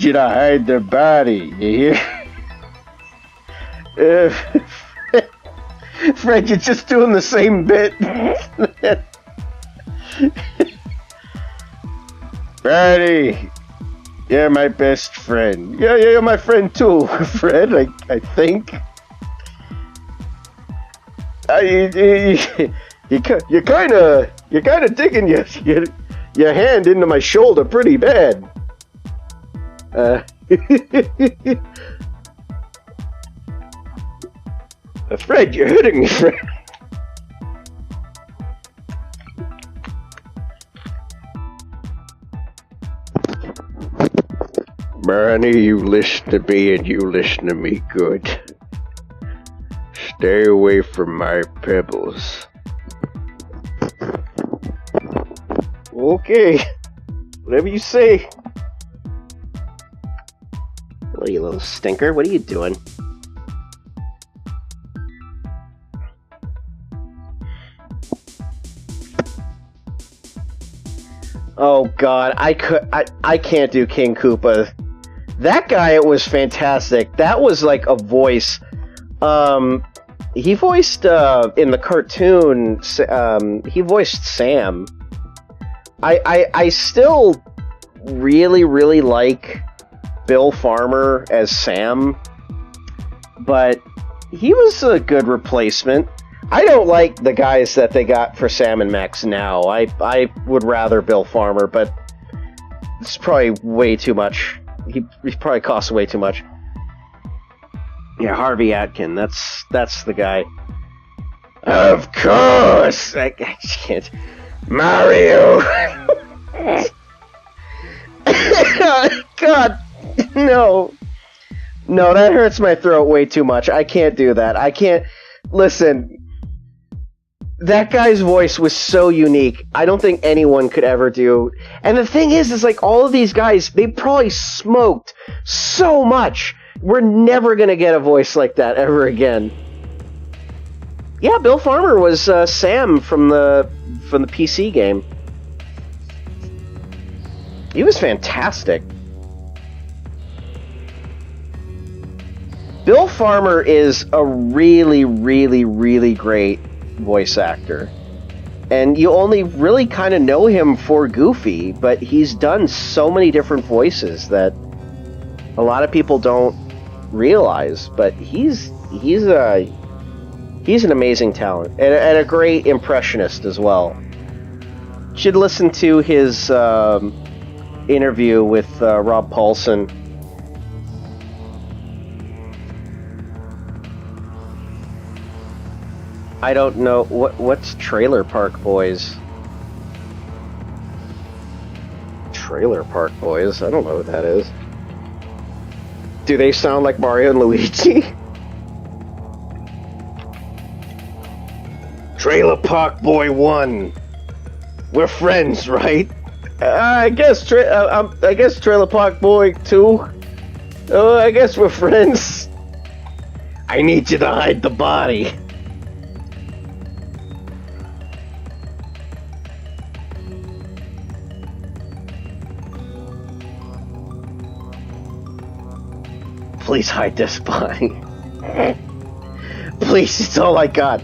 you to hide the body. You hear? Fred, you're just doing the same bit. Barney, you're my best friend. Yeah, you're my friend too, Fred. I think. You're kind of digging your hand into my shoulder pretty bad. Fred, you're hurting me, Fred. Barney, you listen to me and you listen to me good. Stay away from my pebbles. Okay. Whatever you say. Well, you little stinker, what are you doing? Oh god, I can't do King Koopa. That guy was fantastic. That was like a voice. He voiced in the cartoon. He voiced Sam. I still really like Bill Farmer as Sam, but he was a good replacement. I don't like the guys that they got for Sam and Max now. I would rather Bill Farmer, but it's probably way too much. He probably costs way too much. Yeah, Harvey Atkin. That's the guy. Of course, I can't. Mario. God, no, that hurts my throat way too much. I can't do that. I can't. Listen. That guy's voice was so unique. I don't think anyone could ever do. And the thing is like all of these guys, they probably smoked so much. We're never gonna get a voice like that ever again. Yeah, Bill Farmer was Sam from the PC game. He was fantastic. Bill Farmer is a really great voice actor, and you only really kind of know him for Goofy, but he's done so many different voices that a lot of people don't realize. But he's an amazing talent and a great impressionist as well. You should listen to his interview with Rob Paulson. I don't know what's Trailer Park Boys. Trailer Park Boys. I don't know what that is. Do they sound like Mario and Luigi? Trailer Park Boy 1. We're friends, right? I guess Trailer Park Boy 2. Oh, I guess we're friends. I need you to hide the body. Please hide this body. Please, it's all I got.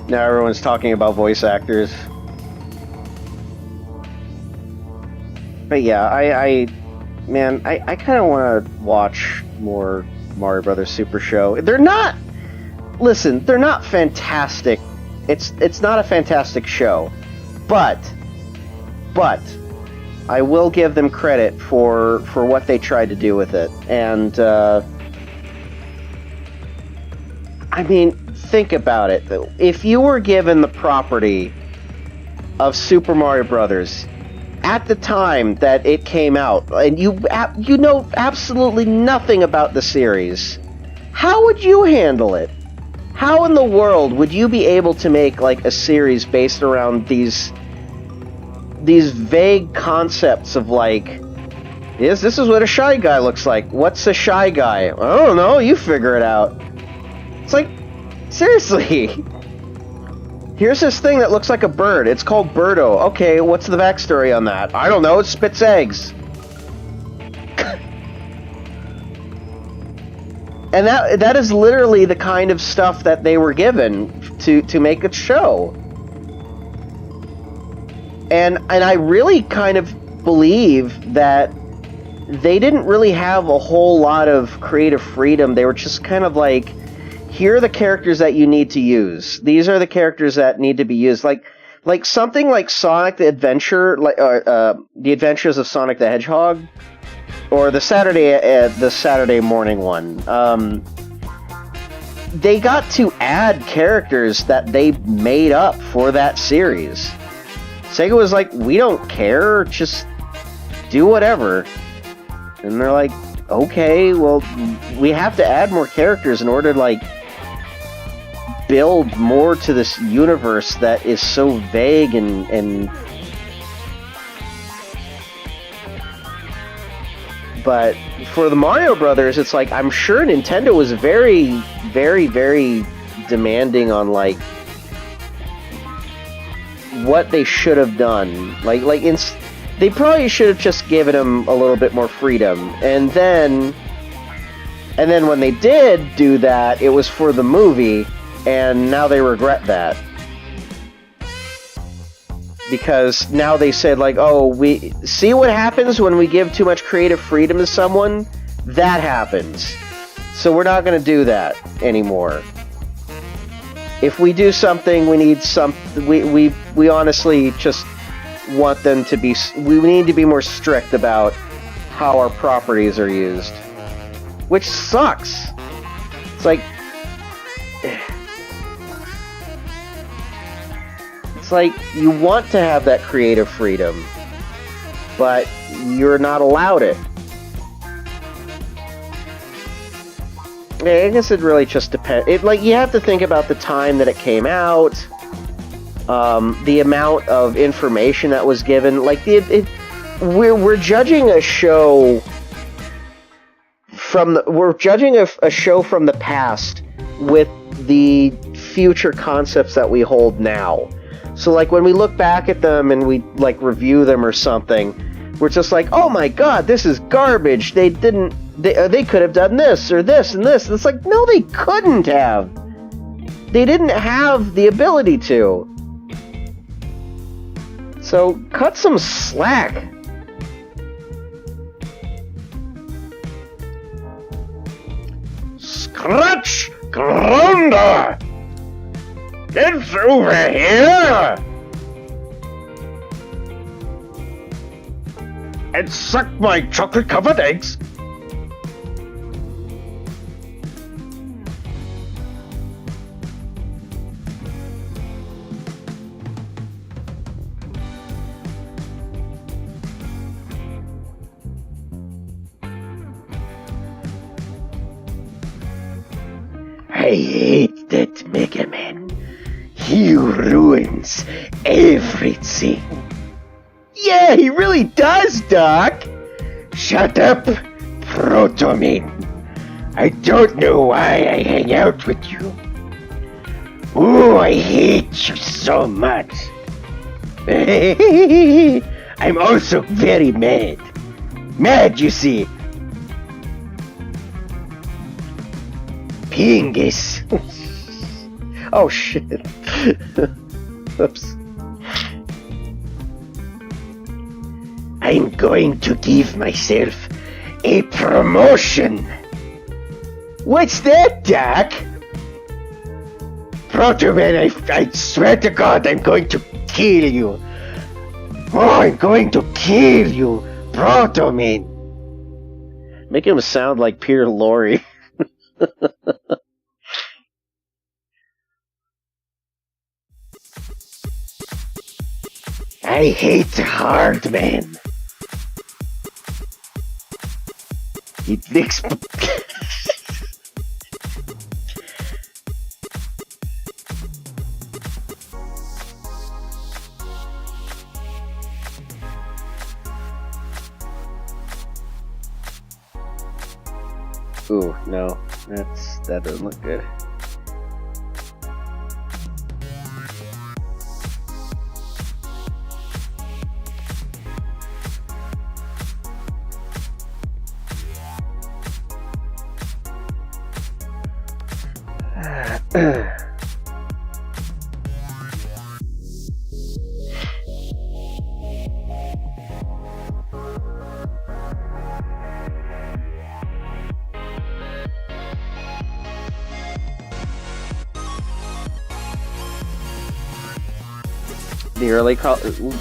Now everyone's talking about voice actors. But yeah, I kind of want to watch more Mario Brothers Super Show. They're not fantastic. It's not a fantastic show, but I will give them credit for what they tried to do with it. And I mean, think about it. If you were given the property of Super Mario Brothers at the time that it came out, and you know absolutely nothing about the series, how would you handle it? How in the world would you be able to make like a series based around these vague concepts of like, this is what a Shy Guy looks like. What's a Shy Guy? I don't know, you figure it out. It's like, seriously. Here's this thing that looks like a bird. It's called Birdo. Okay, what's the backstory on that? I don't know, it spits eggs. And that is literally the kind of stuff that they were given to make a show. And I really kind of believe that they didn't really have a whole lot of creative freedom. They were just kind of like, here are the characters that you need to use. These are the characters that need to be used. Like something like Sonic the Adventure, the Adventures of Sonic the Hedgehog, or the Saturday morning one. They got to add characters that they made up for that series. Sega was like, we don't care, just do whatever. And they're like, okay, well, we have to add more characters in order to, like, build more to this universe that is so vague and... But for the Mario Brothers, it's like, I'm sure Nintendo was very, very, very demanding on, like, what they should have done. They probably should have just given them a little bit more freedom. And then when they did do that, it was for the movie, and now they regret that. Because now they said, like, oh, we see what happens when we give too much creative freedom to someone? That happens. So we're not going to do that anymore. If we do something, we need some. We honestly just want them to be. We need to be more strict about how our properties are used, which sucks. It's like. It's like you want to have that creative freedom, but you're not allowed it. I guess it really just depends. You have to think about the time that it came out, the amount of information that was given. We're judging a show from a show from the past with the future concepts that we hold now. So when we look back at them and we review them or something, we're just like, oh my god, this is garbage. They could have done this or this and this. And it's like, no, they couldn't have. They didn't have the ability to. So cut some slack. Scratch Grounder! Get over here! And suck my chocolate-covered eggs! I hate that Mega Man. He ruins everything. Yeah, he really does, Doc. Shut up, Protomin. I don't know why I hang out with you. Oh, I hate you so much. I'm also very mad. Mad, you see. Pingus. Oh shit. Oops. I'm going to give myself a promotion. What's that, Doc? Protoman, I swear to God, I'm going to kill you. Oh, I'm going to kill you, Protoman. Make him sound like Peter Lorre. I hate hard man. He licks. Ooh, no, that doesn't look good.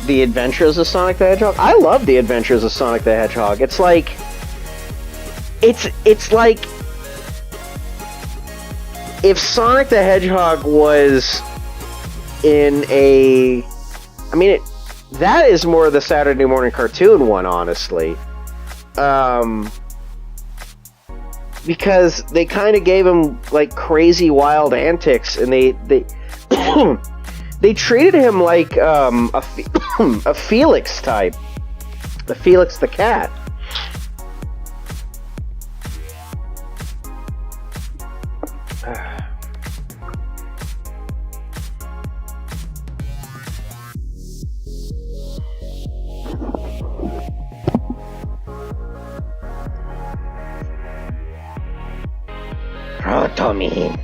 The Adventures of Sonic the Hedgehog. I love the Adventures of Sonic the Hedgehog. It's like if Sonic the Hedgehog was in a, that is more the Saturday morning cartoon one, honestly. Because they kind of gave him crazy wild antics, and they they treated him like a Felix type. The Felix the cat. Protomin.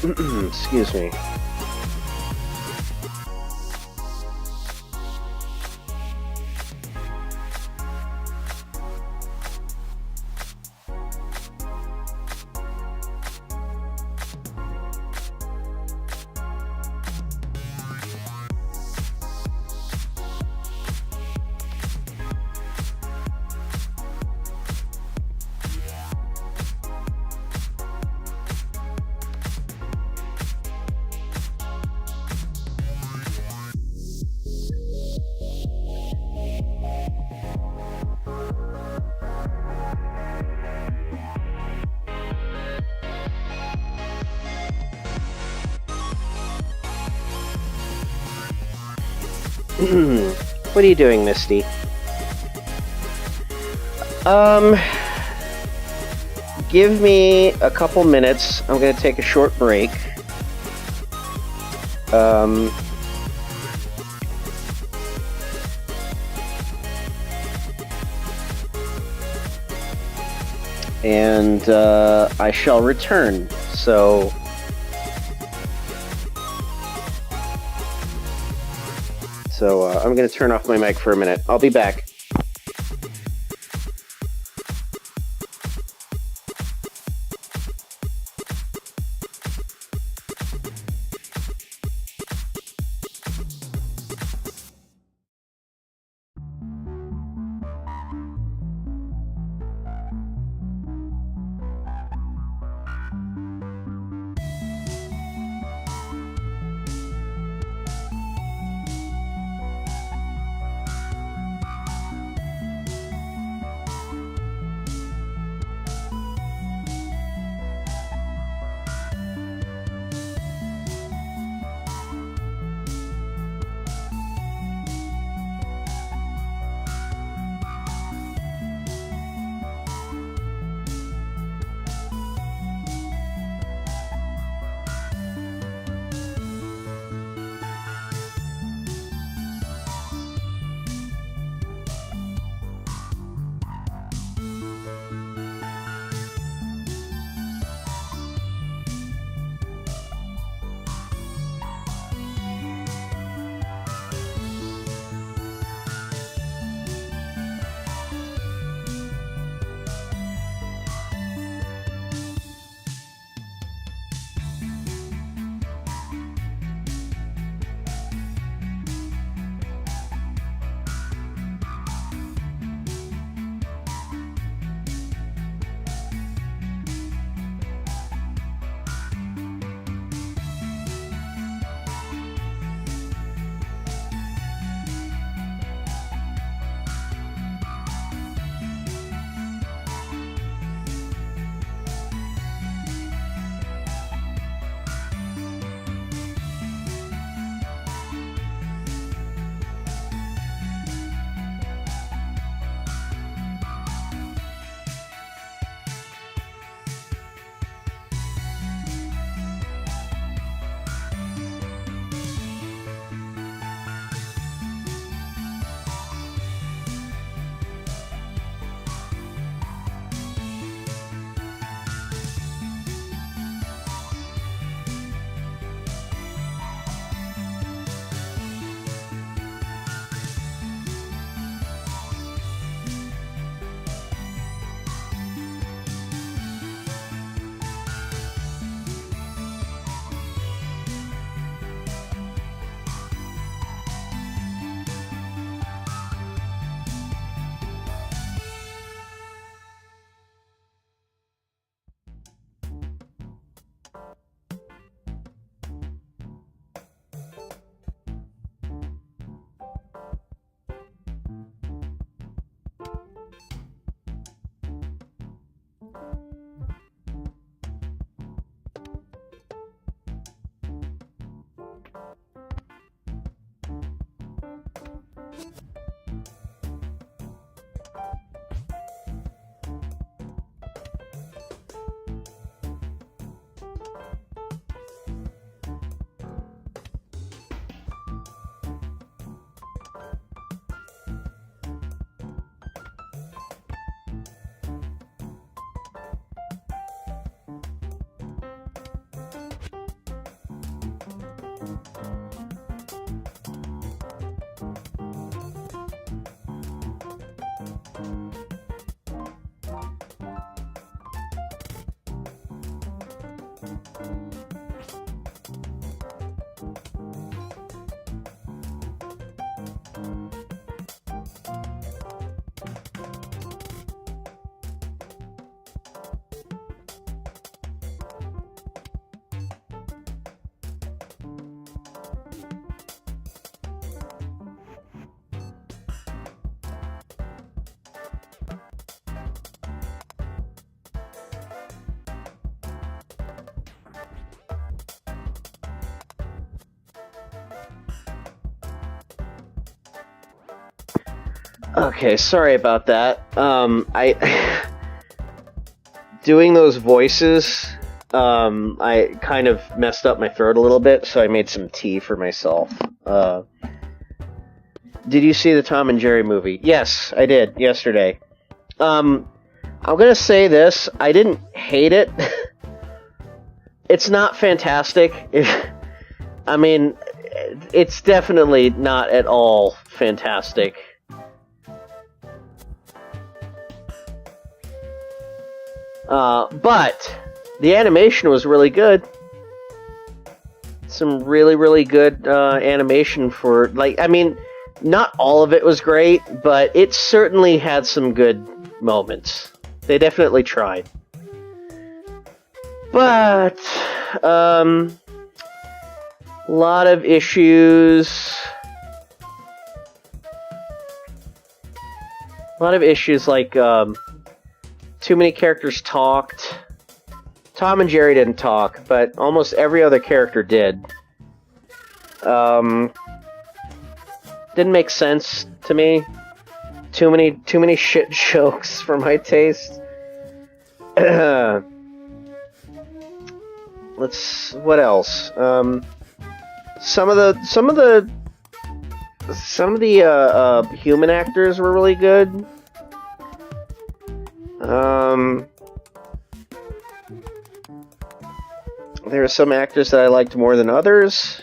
Excuse me. What are you doing, Misty? Give me a couple minutes. I'm gonna take a short break. And I shall return. So I'm going to turn off my mic for a minute. I'll be back. Okay, sorry about that. I doing those voices. I kind of messed up my throat a little bit, so I made some tea for myself. Did you see the Tom and Jerry movie? Yes, I did yesterday. I'm gonna say this: I didn't hate it. It's not fantastic. I mean, it's definitely not at all fantastic. But the animation was really good. Some really, really good animation for, like, I mean, not all of it was great, but it certainly had some good moments. They definitely tried. But, a lot of issues. A lot of issues like, too many characters talked. Tom and Jerry didn't talk, but almost every other character did. Didn't make sense to me. Too many shit jokes for my taste. What else? Some of the human actors were really good. There are some actors that I liked more than others.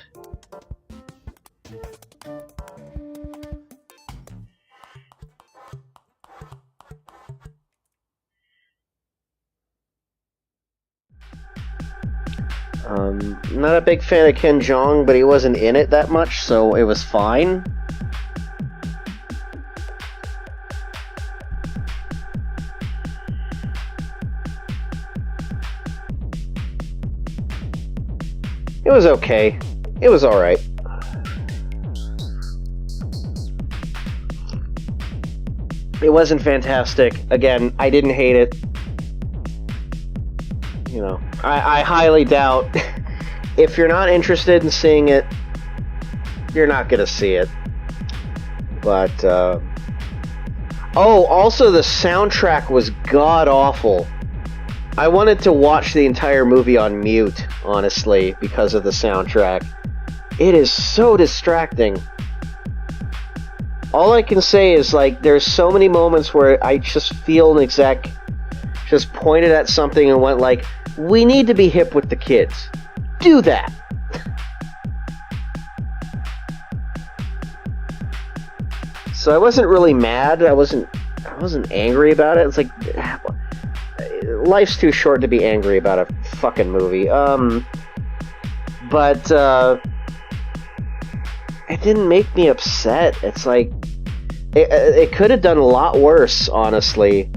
Not a big fan of Ken Jeong, but he wasn't in it that much, so it was fine. It was okay. It was alright. It wasn't fantastic. Again, I didn't hate it. You know, I highly doubt if you're not interested in seeing it, you're not gonna see it. But, oh, also the soundtrack was god-awful. I wanted to watch the entire movie on mute, honestly, because of the soundtrack. It is so distracting. All I can say is, like, there's so many moments where I just feel an exec just pointed at something and went like, we need to be hip with the kids. Do that! So I wasn't really mad. I wasn't angry about it. It's like, life's too short to be angry about a fucking movie. But it didn't make me upset. It's like, it could have done a lot worse, honestly.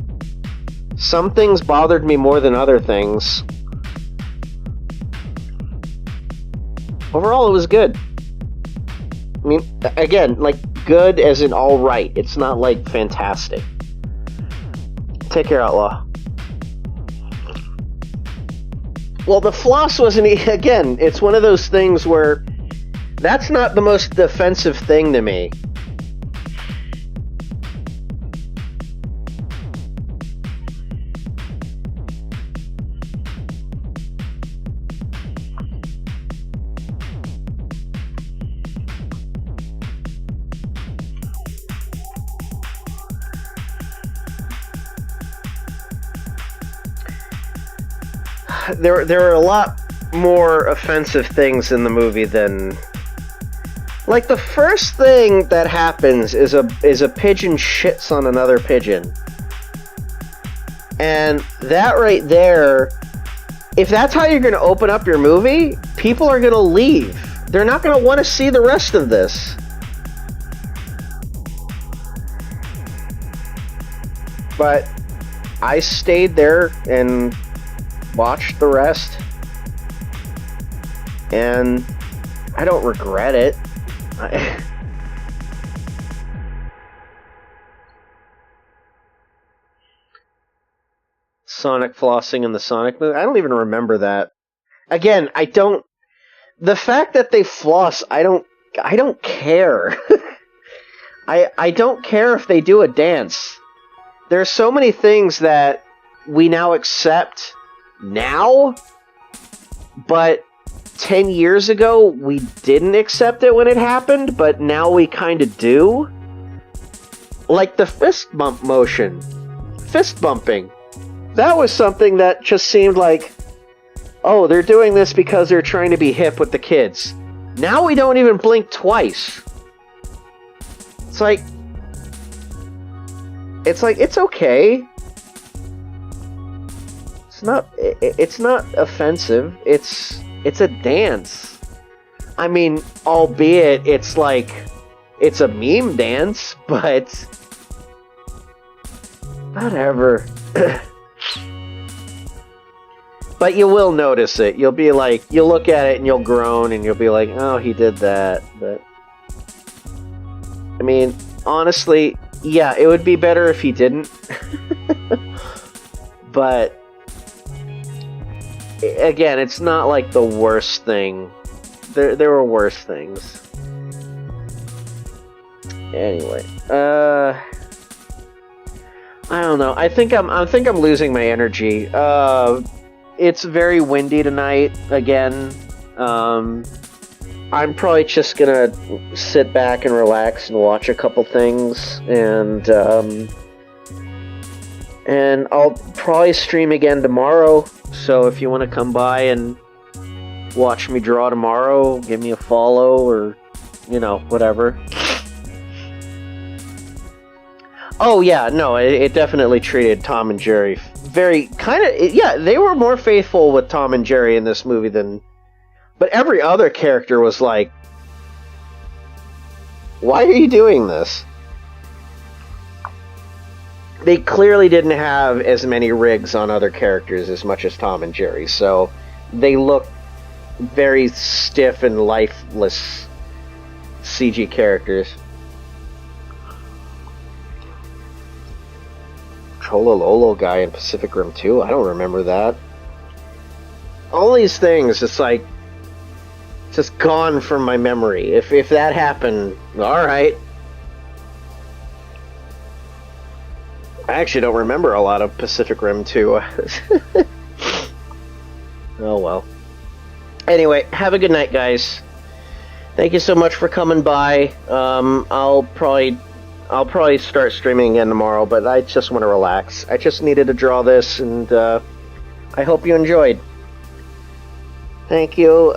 Some things bothered me more than other things. Overall, it was good. I mean, again, like, good as in alright. It's not, like, fantastic. Take care, Outlaw. Well, the floss wasn't... Again, it's one of those things where that's not the most offensive thing to me. There are a lot more offensive things in the movie than Like, the first thing that happens is a pigeon shits on another pigeon. And that right there, if that's how you're going to open up your movie, people are going to leave. They're not going to want to see the rest of this. But I stayed there and watched the rest. And I don't regret it. Sonic flossing in the Sonic movie? I don't even remember that. Again, I don't... The fact that they floss, I don't care. I don't care if they do a dance. There are so many things that we now accept now, but 10 years ago we didn't accept it when it happened, but now we kind of do. Like the fist bump motion. Fist bumping. That was something that just seemed like, oh, they're doing this because they're trying to be hip with the kids. Now we don't even blink twice. It's like, it's okay. It's not offensive. It's a dance. I mean, albeit it's like, it's a meme dance, but whatever. But you will notice it. You'll be like, you'll look at it and you'll groan and you'll be like, oh, he did that. But I mean, honestly, yeah, it would be better if he didn't. But again, it's not like the worst thing. There were worse things. Anyway, I don't know. I think I'm losing my energy. It's very windy tonight again. I'm probably just gonna sit back and relax and watch a couple things, and I'll probably stream again tomorrow. So if you want to come by and watch me draw tomorrow, give me a follow, or whatever. Oh yeah, no, it definitely treated Tom and Jerry very they were more faithful with Tom and Jerry in this movie than, but every other character was like, why are you doing this? They clearly didn't have as many rigs on other characters as much as Tom and Jerry, so they look very stiff and lifeless CG characters. Cholololo guy in Pacific Rim 2? I don't remember that. All these things, it's like, just gone from my memory. If that happened, alright. I actually don't remember a lot of Pacific Rim 2. Oh well. Anyway, have a good night, guys. Thank you so much for coming by. I'll probably start streaming again tomorrow, but I just want to relax. I just needed to draw this, and I hope you enjoyed. Thank you.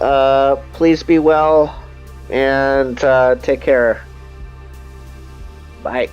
Please be well, and take care. Bye.